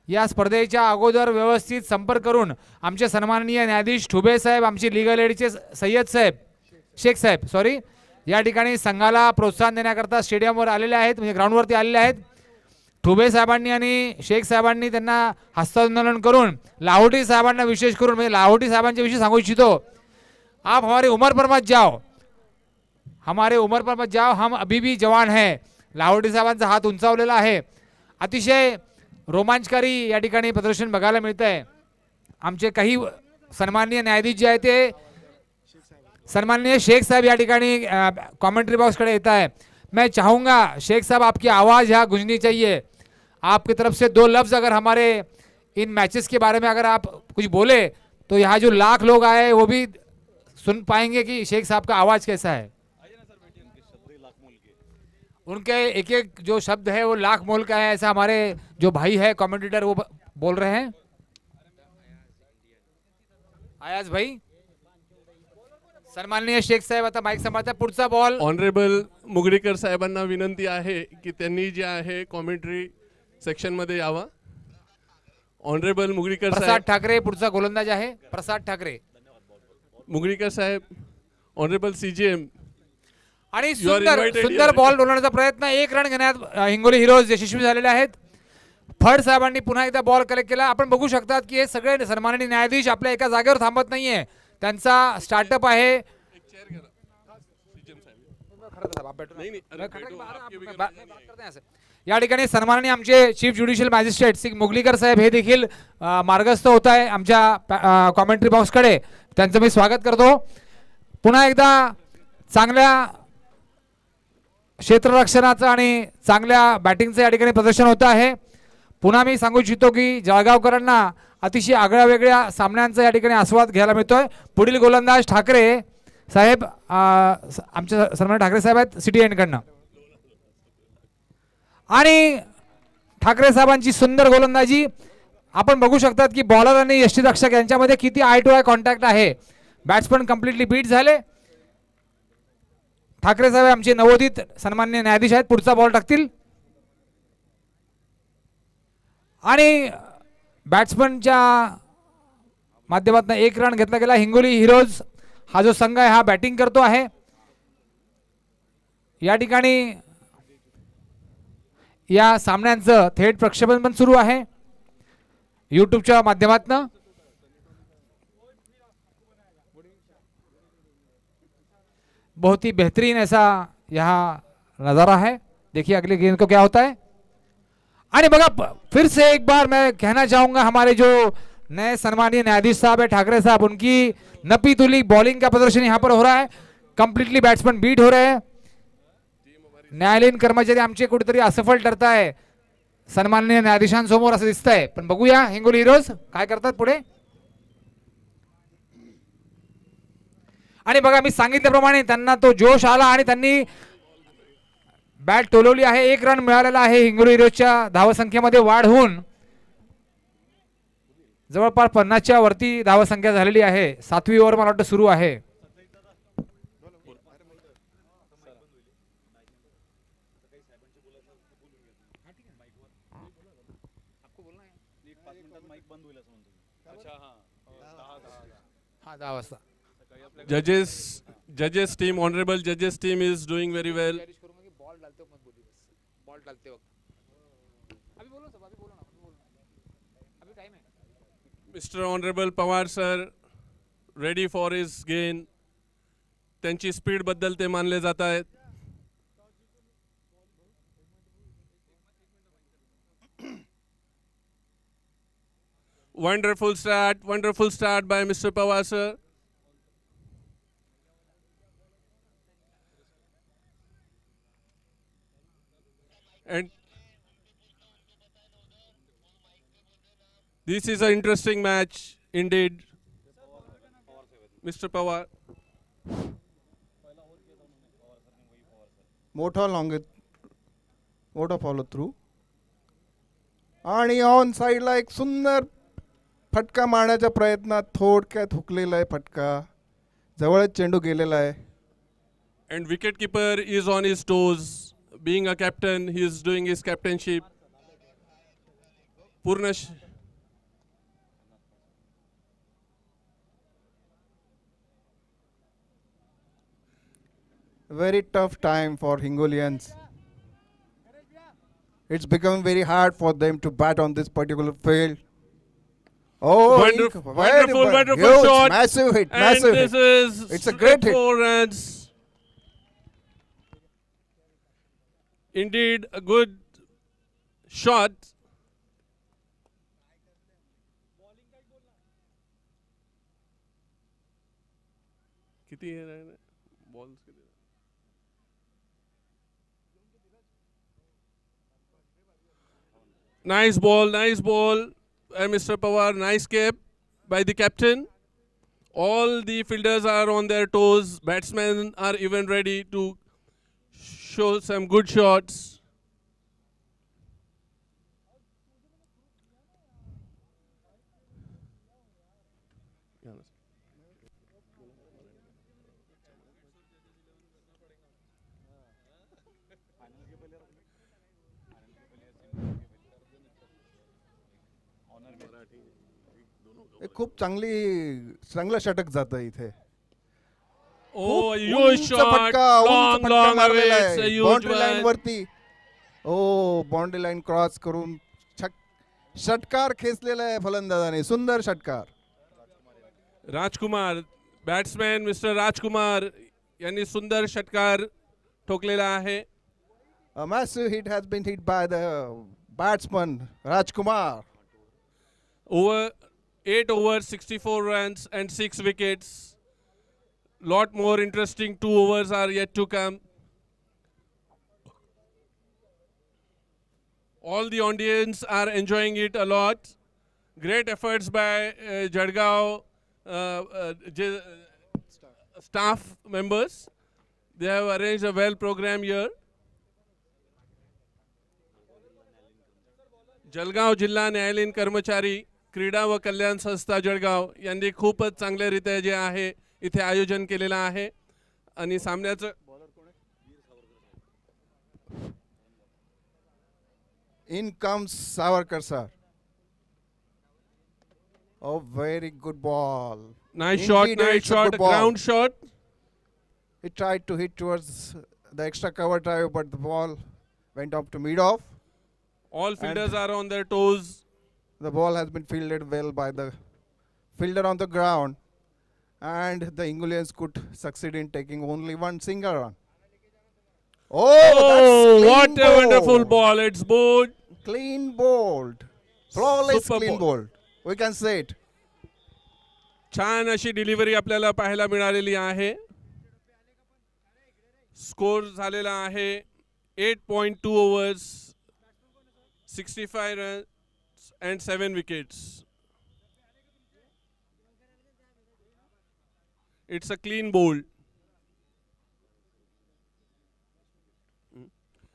या स्पर्धेच्या अगोदर व्यवस्थित संपर्क करून आमचे सन्माननीय न्यायाधीश ठुबे साहेब, आमचे लीगल एडचे शेख साहेब या ठिकाणी संघाला प्रोत्साहन देण्याकरता स्टेडियमवर आलेले आहेत, म्हणजे ग्राउंडवरती आलेले आहेत. ठुबे साहेबांनी आणि शेख साहेबांनी त्यांना हस्तांदोलन करून लाहोटी साहेबांना विशेष करून म्हणजे लाहोटी साहेबांच्या विषयी सांगू इच्छितो. आप हमारे उम्र पर मत जाओ, हमारे उम्र पर मत जाओ, हम अभी भी जवान हैं. लाहोटी साहेबांचा हात उंचावलेला आहे. अतिशय रोमांचकारी या ठिकाणी प्रदर्शन बघायला मिळत आहे. आमचे काही सन्माननीय न्यायाधीश जे आहेत ते सन्माननीय शेख साहब या ठिकाणी कमेंट्री बॉक्सकडे येत आहे. मैं चाहूँगा शेख साहब आपकी आवाज़ यहाँ गूंजनी चाहिए. आपकी तरफ से 2 लफ्ज़ अगर हमारे इन मैचेस के बारे में अगर आप कुछ बोले तो यहाँ जो लाख लोग आए वो भी सुन पाएंगे कि शेख साहब का आवाज़ कैसा है. उनके एक एक जो शब्द है वो लाख मोल का है, ऐसा हमारे जो भाई है कमेंटेटर वो बोल रहे हैं. आयाज भाई, सन्माननीय शेख साहेब आता माईक सांभाळता. पुढचा बॉल ऑनरेबल मुगडीकर साहेबांना विनंती आहे की त्यांनी जे आहे कॉमेंट्री सेक्शन मध्ये यावा. ऑनरेबल मुगडीकर प्रसाद साहेब, ठाकरे पुढचा गोलंदाज आहे. प्रसाद ठाकरे मुगडीकर साहेब, ऑनरेबल CGM. आणि You are सुंदर invited सुंदर here. बॉल डोलवण्याचा प्रयत्न. 1 रन घेण्यात हिंगोली हिरोज यशस्वी झालेले आहेत. फड साहेबांनी पुन्हा एकदा बॉल कलेक्ट केला. आपण बघू शकतात की हे सगळे सन्माननीय न्यायाधीश आपल्या एका जागेवर थांबत नाहीये. त्यांचा स्टार्टअप आहे. या ठिकाणी सन्माननीय आमचे चीफ ज्युडिशियल मॅजिस्ट्रेट श्री मुगलीकर साहेब हे देखील मार्गस्थ होत आहे आमच्या कॉमेंट्री बॉक्सकडे. त्यांचं मी स्वागत करतो. पुन्हा एकदा चांगल्या क्षेत्ररक्षणाचं आणि चांगल्या बॅटिंगचं या ठिकाणी प्रदर्शन होतं आहे. पुन्हा मी सांगू इच्छितो की जळगावकरांना अतिशय आगळ्या वेगळ्या सामन्यांचा या ठिकाणी आस्वाद घ्यायला मिळतोय. पुढील गोलंदाज ठाकरे साहेब, आमचे सन्माननीय ठाकरे साहेब आहेत सिटी एंडकडनं. आणि ठाकरे साहेबांची सुंदर गोलंदाजी आपण बघू शकतात की बॉलर आणि यष्टीरक्षक यांच्यामध्ये किती आय टू आय कॉन्टॅक्ट आहे. बॅट्समन कम्प्लिटली बीट झाले. ठाकरे साहेब आमचे नवोदित सन्माननीय न्यायाधीश आहेत. पुढचा बॉल टाकतील आणि बॅट्समनच्या माध्यमातून 1 रन घेतला गेला. हिंगोली हिरोज हा जो संघ आहे हा बॅटिंग करतो आहे. या ठिकाणी या सामन्यांचं थेट प्रक्षेपण पण सुरू आहे यूट्यूबच्या माध्यमातून. बहुत ही बेहतरीन ऐसा यहाँ नज़ारा है. देखिए अगले गेंद को क्या होता है. अरे बगा फिर से एक बार मैं कहना चाहूंगा हमारे जो नए सन्माननीय न्यायाधीश साहब है ठाकरे साहब, उनकी नपी तुली बॉलिंग का प्रदर्शन यहाँ पर हो रहा है. कंप्लीटली बैट्समैन बीट हो रहे हैं. न्यायालयीन कर्मचारी आमचे कुठेतरी असफल ठरत आहे सन्माननीय न्यायाधीशांसमोर असं दिसतंय. पण बघूया हिंगोली हिरोज काय करतात पुढे. आणि बघा मी सांगितल्याप्रमाणे त्यांना तो जोश आला आणि त्यांनी बॅट टोलवली आहे. 1 रन मिळालेला आहे. हिंगोली हिरोजच्या धावसंख्येमध्ये वाढ होऊन जवळपास 50च्या वरती धावसंख्या झालेली आहे. 7वी ओव्हर मला वाटतं सुरू आहे. हा 10 वाजता. Judges team, honorable judges team is doing very well. Mr. Honorable Pawar sir, ready for his gain. त्यांची स्पीड बद्दल ते मानले जात आहेत. Wonderful start by Mr. Pawar sir. And this is an interesting match indeed. Mr. Pawar. मोठा फॉलो थ्रू आणि ऑन साईडला एक सुंदर फटका मारण्याच्या प्रयत्नात थोडक्यात हुकलेला आहे फटका. जवळच चेंडू गेलेला आहे. And wicketkeeper is on his toes. Being a captain, he is doing his captainship. Purnash. Very tough time for Hingolians. It's become very hard for them to bat on this particular field. Oh, Wonderful huge, shot. massive hit, And massive this hit. is It's a great hit. 4 runs. Indeed, a good shot. किती बॉल्स किती Nice ball, Mr. Pawar. Nice cap by the captain. All the fielders are on their toes. Batsmen are even ready to show some good shots. एक खूप चांगलं षटक जातं इथे. Oh, a खूप huge उंच shot. फटका, उंच Long, फटका long away. मारलेला It's a आहे. huge boundary line one. वरती. बाउंड्री लाईन क्रॉस करून षटकार खेचलेला आहे फलंदाजाने. सुंदर षटकार. राजकुमार बॅट्समॅन मिस्टर राजकुमार यांनी सुंदर षटकार ठोकलेला आहे. A massive hit has been hit by the batsman Rajkumar. Over 8 overs, 64 runs and 6 wickets. Lot more interesting 2 overs are yet to come. All the audience are enjoying it a lot. Great efforts by Jadgaon staff members. They have arranged a well program here. Jalgaon जिल्हा न्यायालयीन कर्मचारी क्रीडा व कल्याण संस्था जळगाव यांनी खूपच चांगल्यारीत्या जे आहे इथे आयोजन केलेलं आहे आणि सामन्याचं In comes Savarkar sir. Oh, very good ball. nice Indeed, shot, it's a good ball. ground shot. He tried to hit towards the extra cover drive, but the ball went up to mid-off. All fielders are on their toes. The ball has been fielded well by the fielder on the ground, and the Ingolians could succeed in taking only one single run. Oh, that's clean What a wonderful ball. ball. It's bowled. Clean bowled. Flawless Super clean ball. bowled. We can say it. छान अशी डिलिव्हरी आपल्याला पाहायला मिळालेली आहे. स्कोर झालेला आहे 8.2 overs, 65 runs and 7 wickets. It's a clean bowl.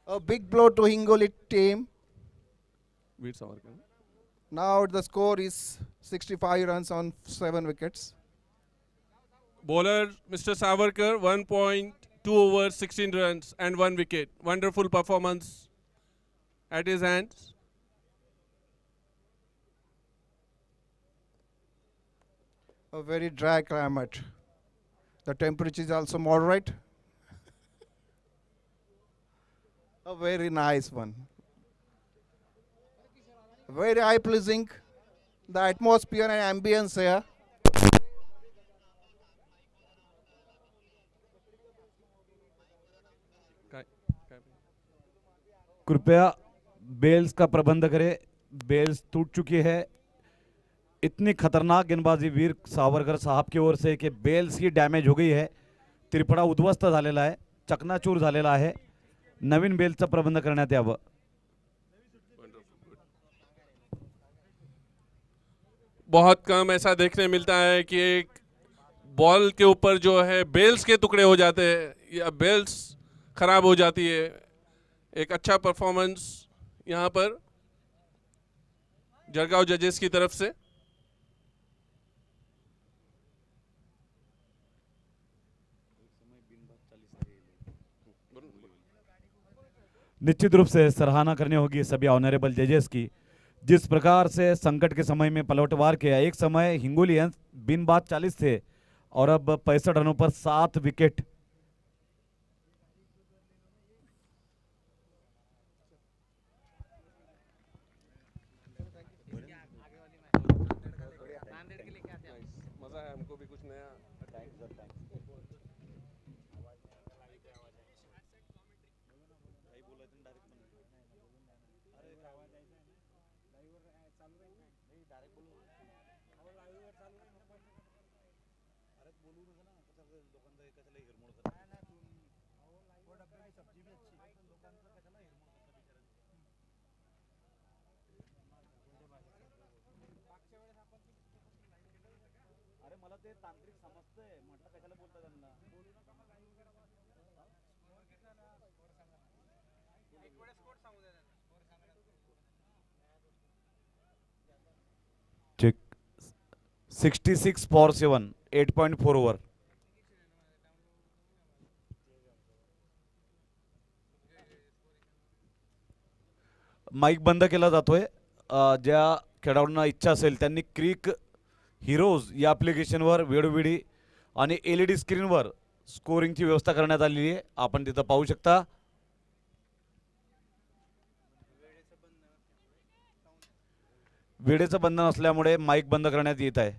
A big blow to Hingoli team. Veer Savarkar. Now the score is 65 runs on 7 wickets. Bowler Mr. Savarkar, 1.2 overs, 16 runs and 1 wicket. Wonderful performance at his hands. A very dry climate. The temperature is also moderate. A very nice one. Very eye pleasing. The atmosphere and ambience here. कृपया बेल्स का प्रबंध करें. बेल्स टूट चुकी है. इतनी खतरनाक गेंदबाजी वीर सावरकर साहब की ओर से कि बेल्स ही डॅमेज हो गई है. त्रिफळा उद्ध्वस्त झालेला आहे, चकनाचूर झालेला आहे. नवीन बेल्सचा प्रबंध करण्यात यावं. बहुत कम ऐसा देखने मिलता है कि एक बॉल के ऊपर जो है बेल्स के टुकड़े हो जाते हैं या बेल्स खराब हो जाती है. एक अच्छा परफॉर्मेंस यहाँ पर जळगाव जजेस की तरफ से. निश्चित रूप से सराहना करनी होगी सभी ऑनरेबल जजेस की, जिस प्रकार से संकट के समय में पलटवार किया. एक समय हिंगोलियंस बिन बात 40 थे और अब 65 रनों पर 7 विकेट. मजा है हमको भी कुछ नया. बोलू नका ना, कसं लोकांना अरे मला ते तांत्रिक समजतंय म्हटलं कशाला बोलता त्यांना. Check 66 for 7 8.4 over. माईक बंद केला जातोय. ज्या खेळाडूंना इच्छा असेल त्यांनी क्रिक हिरोज या ॲप्लिकेशनवर वेळोवेळी आणि LED स्क्रीनवर स्कोरिंगची व्यवस्था करण्यात आलेली आहे. आपण तिथं पाहू शकता. वेळेचं बंधन असल्यामुळे माईक बंद करण्यात येत आहे.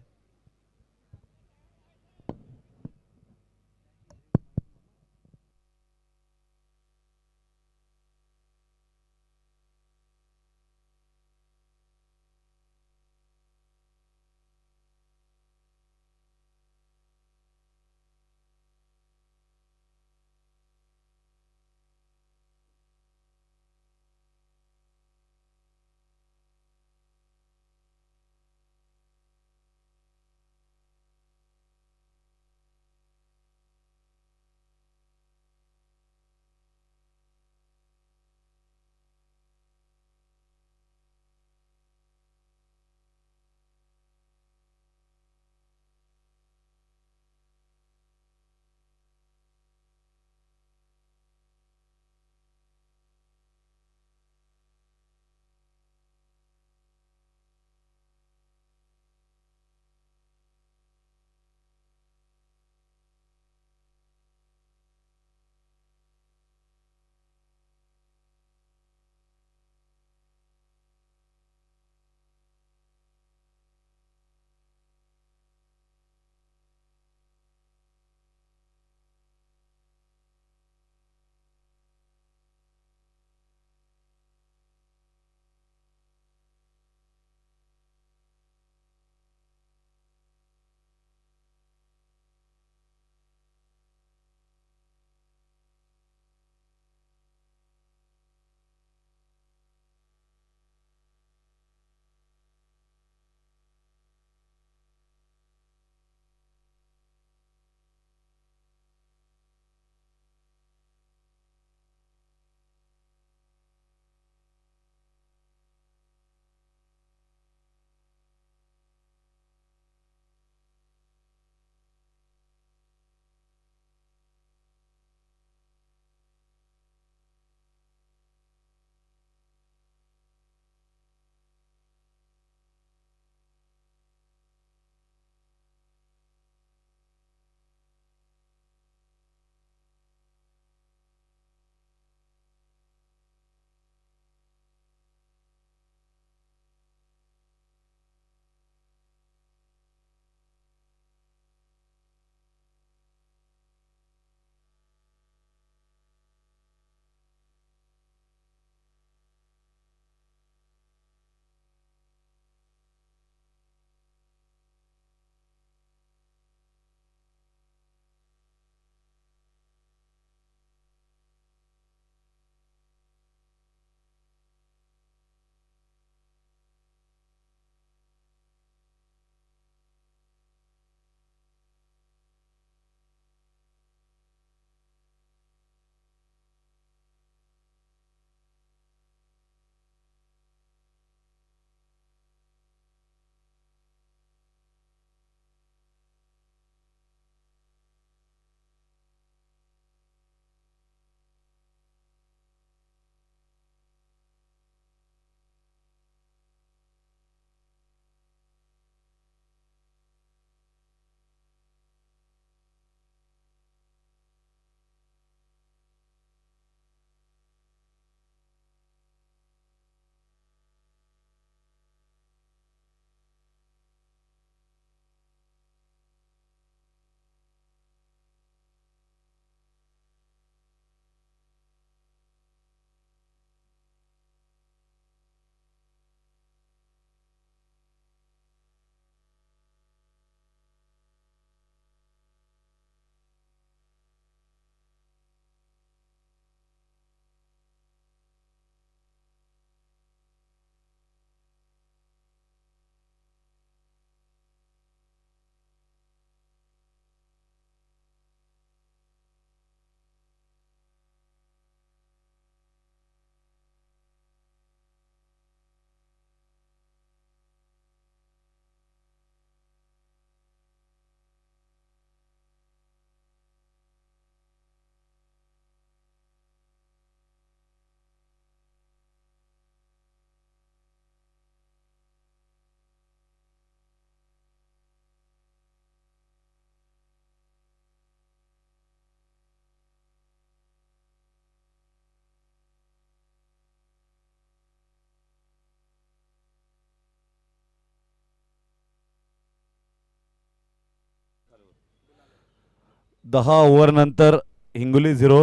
10 ओव्हरनंतर हिंगोली 0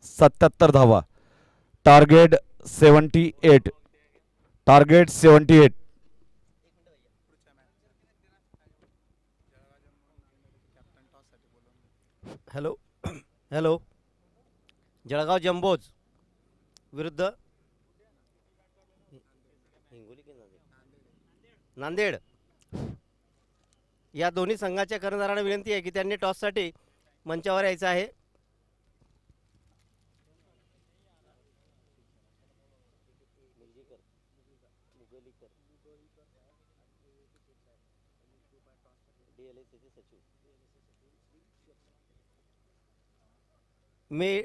77 धावा. Target 78. Target 78. Hello hello. Jalgaon jumbos विरुद्ध हिंगोली की नांदेड, या दोन्ही संघाच्या कर्णधारांना विनंती आहे की त्यांनी टॉससाठी मंचावर यायचं आहे. मी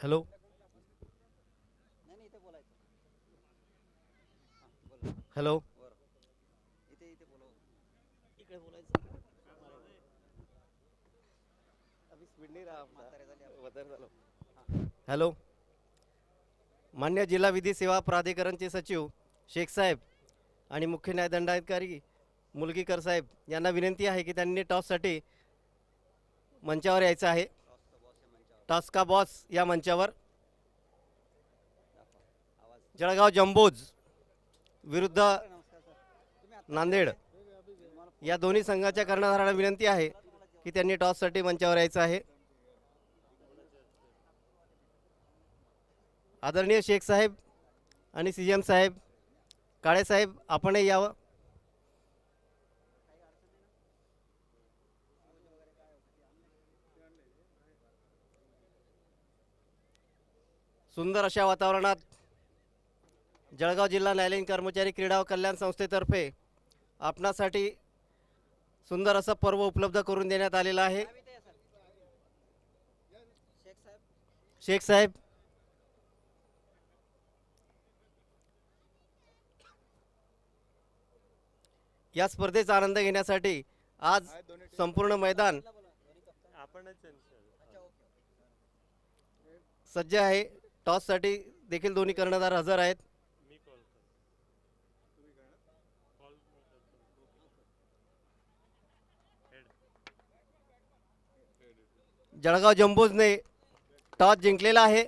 हॅलो हॅलो. हॅलो. मान्य जिल्हा विधी सेवा प्राधिकरणचे सचिव शेख साहेब आणि मुख्य न्यायदंडाधिकारी मुलगीकर साहेब यांना विनंती आहे की त्यांनी टॉससाठी मंचावर यायचं आहे. टॉस का बॉस या मंचावर. जळगाव जंबोज विरुद्ध नांदेड, या दोन्ही संघाच्या कर्णधारांना विनंती आहे की त्यांनी टॉससाठी मंचावर यायचं आहे. आदरणीय शेख साहेब आणि CM साहेब, काळे साहेब, आपणही यावं. सुंदर अशा वातावरणात जळगाव जिल्हा न्यायालयीन कर्मचारी क्रीडा व कल्याण संस्थेतर्फे आपणासाठी सुंदर असं पर्व उपलब्ध करून देण्यात आलेलं आहे. शेख साहेब, या स्पर्धेचा आनंद घेण्यासाठी आज संपूर्ण मैदान सज्ज आहे. टॉससाठी देखील दोन्ही कर्णधार हजर आहेत. जळगाव जंबोजने टॉस जिंकलेला आहे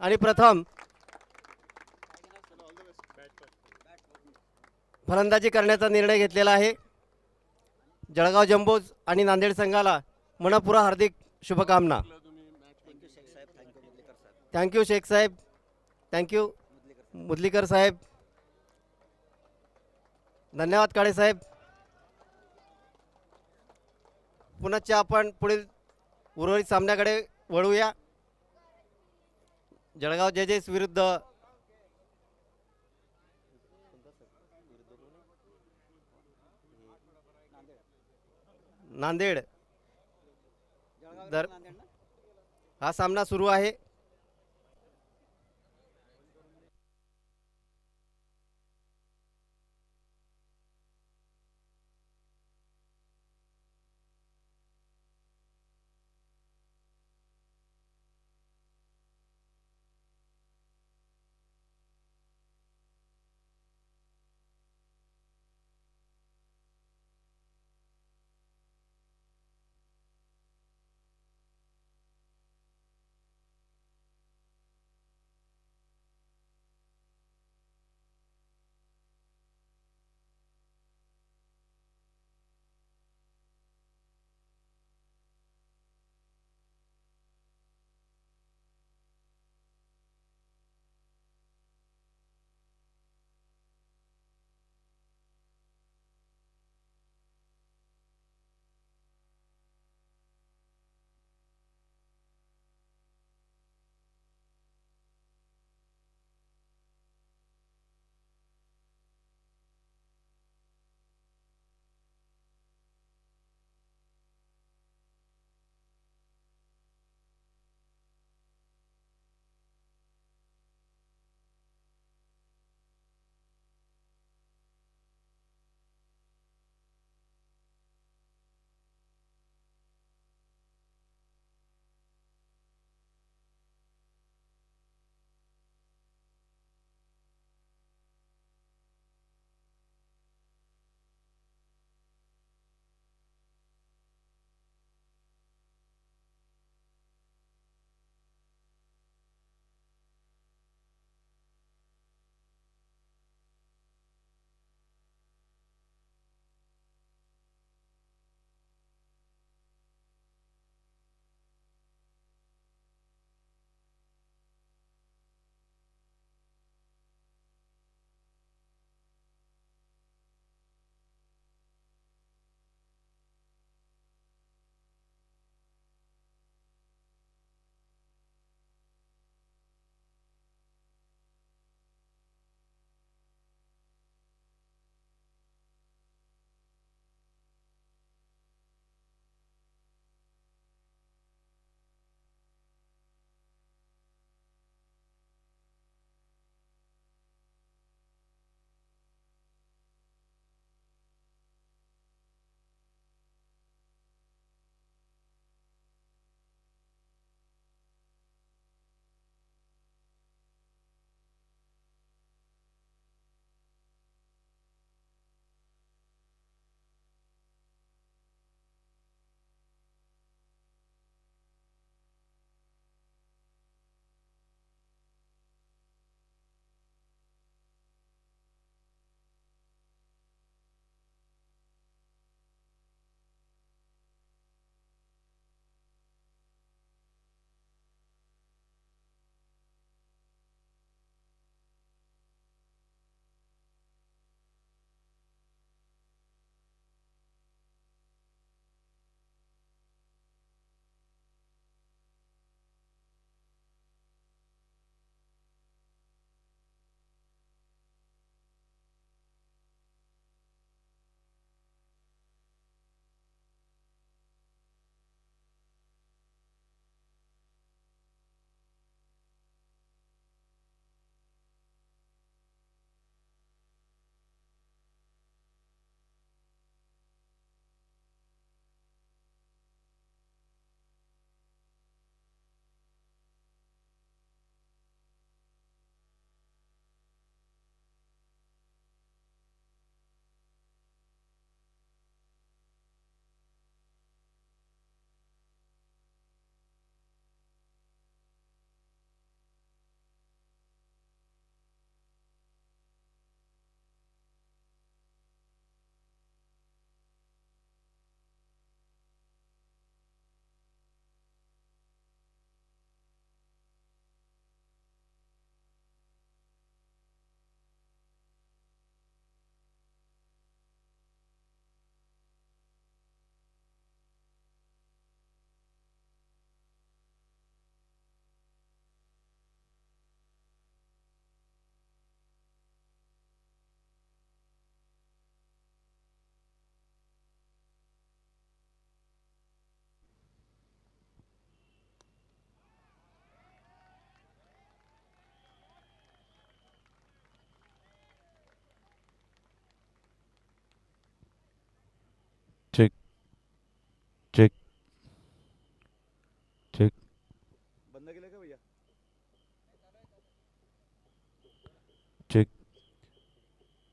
आणि प्रथम फलंदाजी करण्याचा निर्णय घेतलेला आहे. जळगाव जंबोज आणि नांदेड संघाला मनपूर्वक हार्दिक शुभकामना. थँक्यू शेख साहेब, थँक्यू मुदलीकर साहेब, धन्यवाद काळे साहेब. पुनश्च आपण पुढील उर्वरित सामन्याकडे वळूया. जळगाव जजेस विरुद्ध नांदेड, हा सामना सुरू आहे.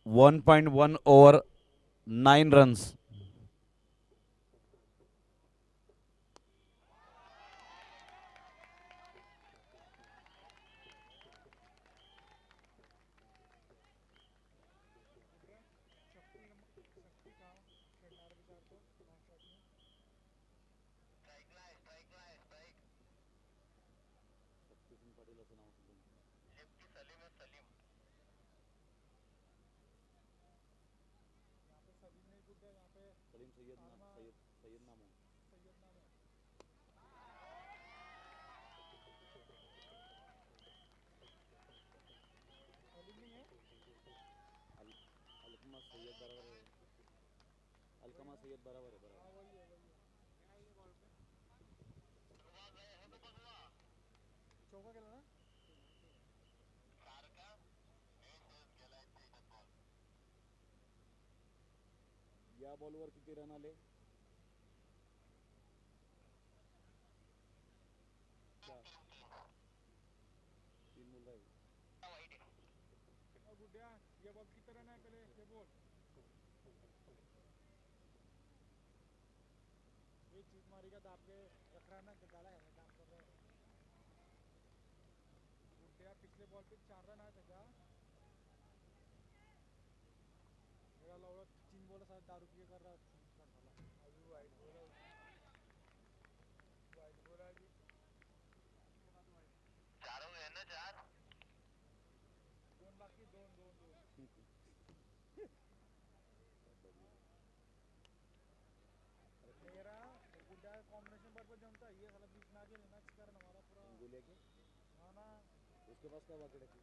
1.1 over 9 runs. या बॉलवर किती रन आले? उसके पास क्या बाकी रखी?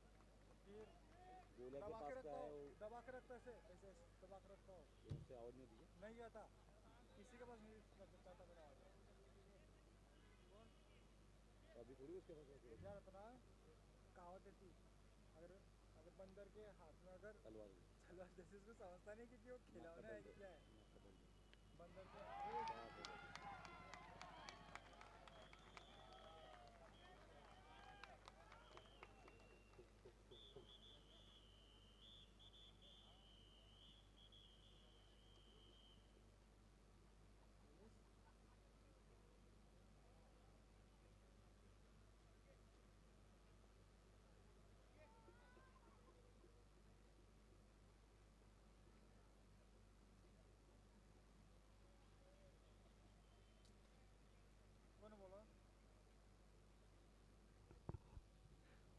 गोला के पास क्या है? दबा के रखता है, ऐसे दबा के रखता हूँ। उससे आवाज नहीं आती? नहीं आता, किसी के पास नहीं करता मेरा आवाज। अभी थोड़ी उसके पास इतना कहावत है, अगर अगर बंदर के हाथ में अगर तलवार जैसे उसको समझता नहीं कि वो खिलौना है कि क्या है। बंदर के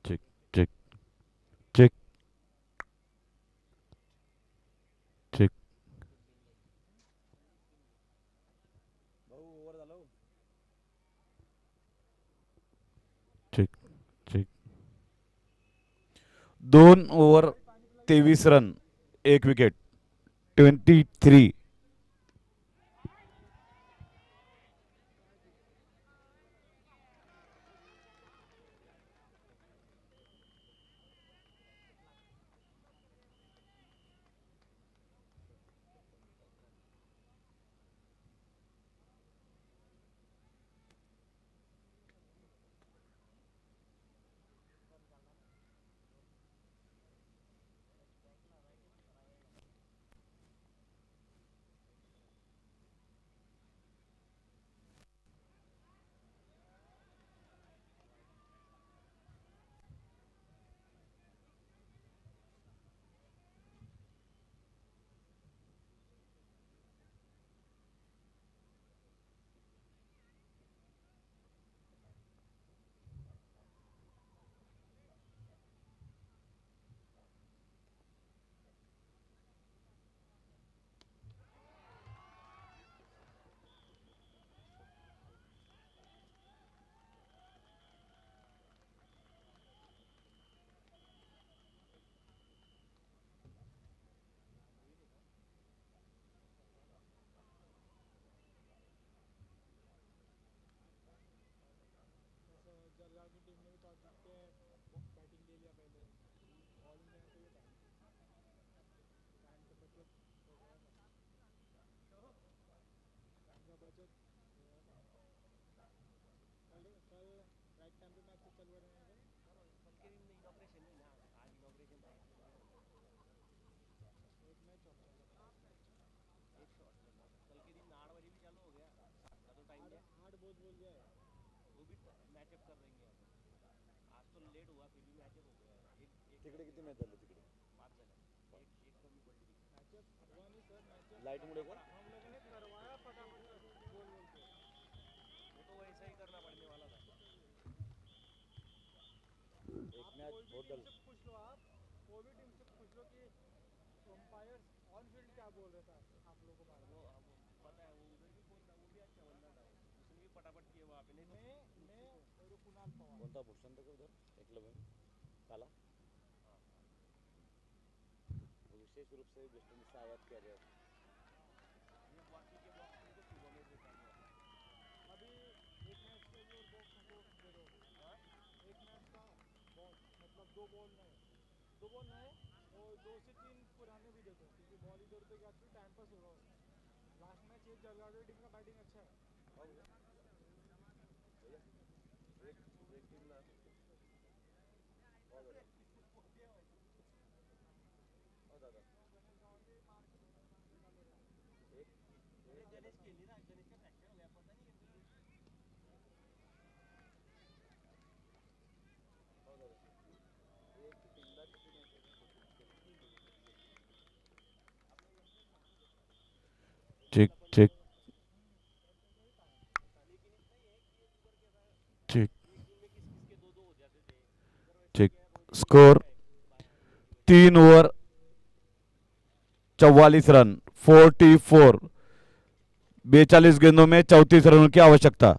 check check check check. check check. 2 over 23 run, 1 wicket, 23. तिकडे किती मॅच झाले तिकडे? लाईट मुळे का? एक मॅच बहुत डल. कोणता भूषण का उधर एकलव्य में? काला विशेष रूप से वेस्ट इंडीज से आयात किया गया. Check check check check. Score 3 over 44 run. 44. 42 गेंदों में 34 रनों की आवश्यकता.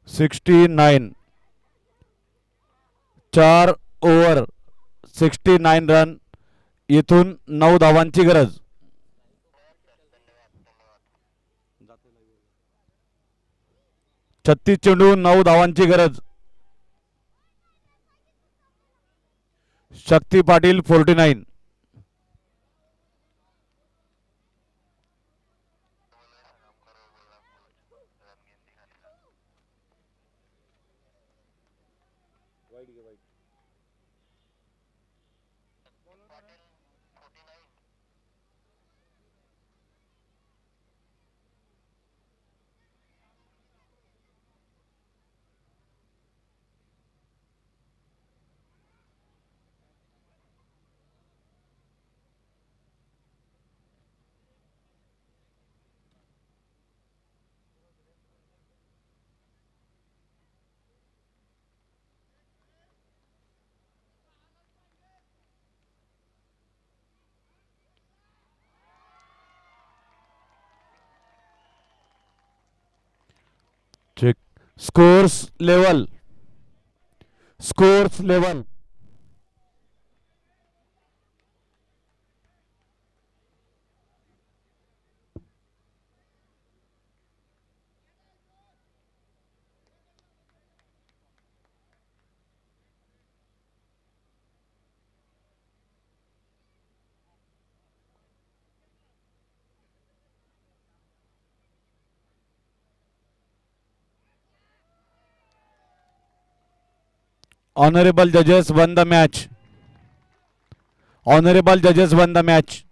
69. 4 ओव्हर 69 रन. इथून 9 धावांची गरज. 36 चेंडू 9 धावांची गरज. Shakti Patil 49. Check. Scores level. Scores level. Honorable judges won the match. Honorable judges won the match.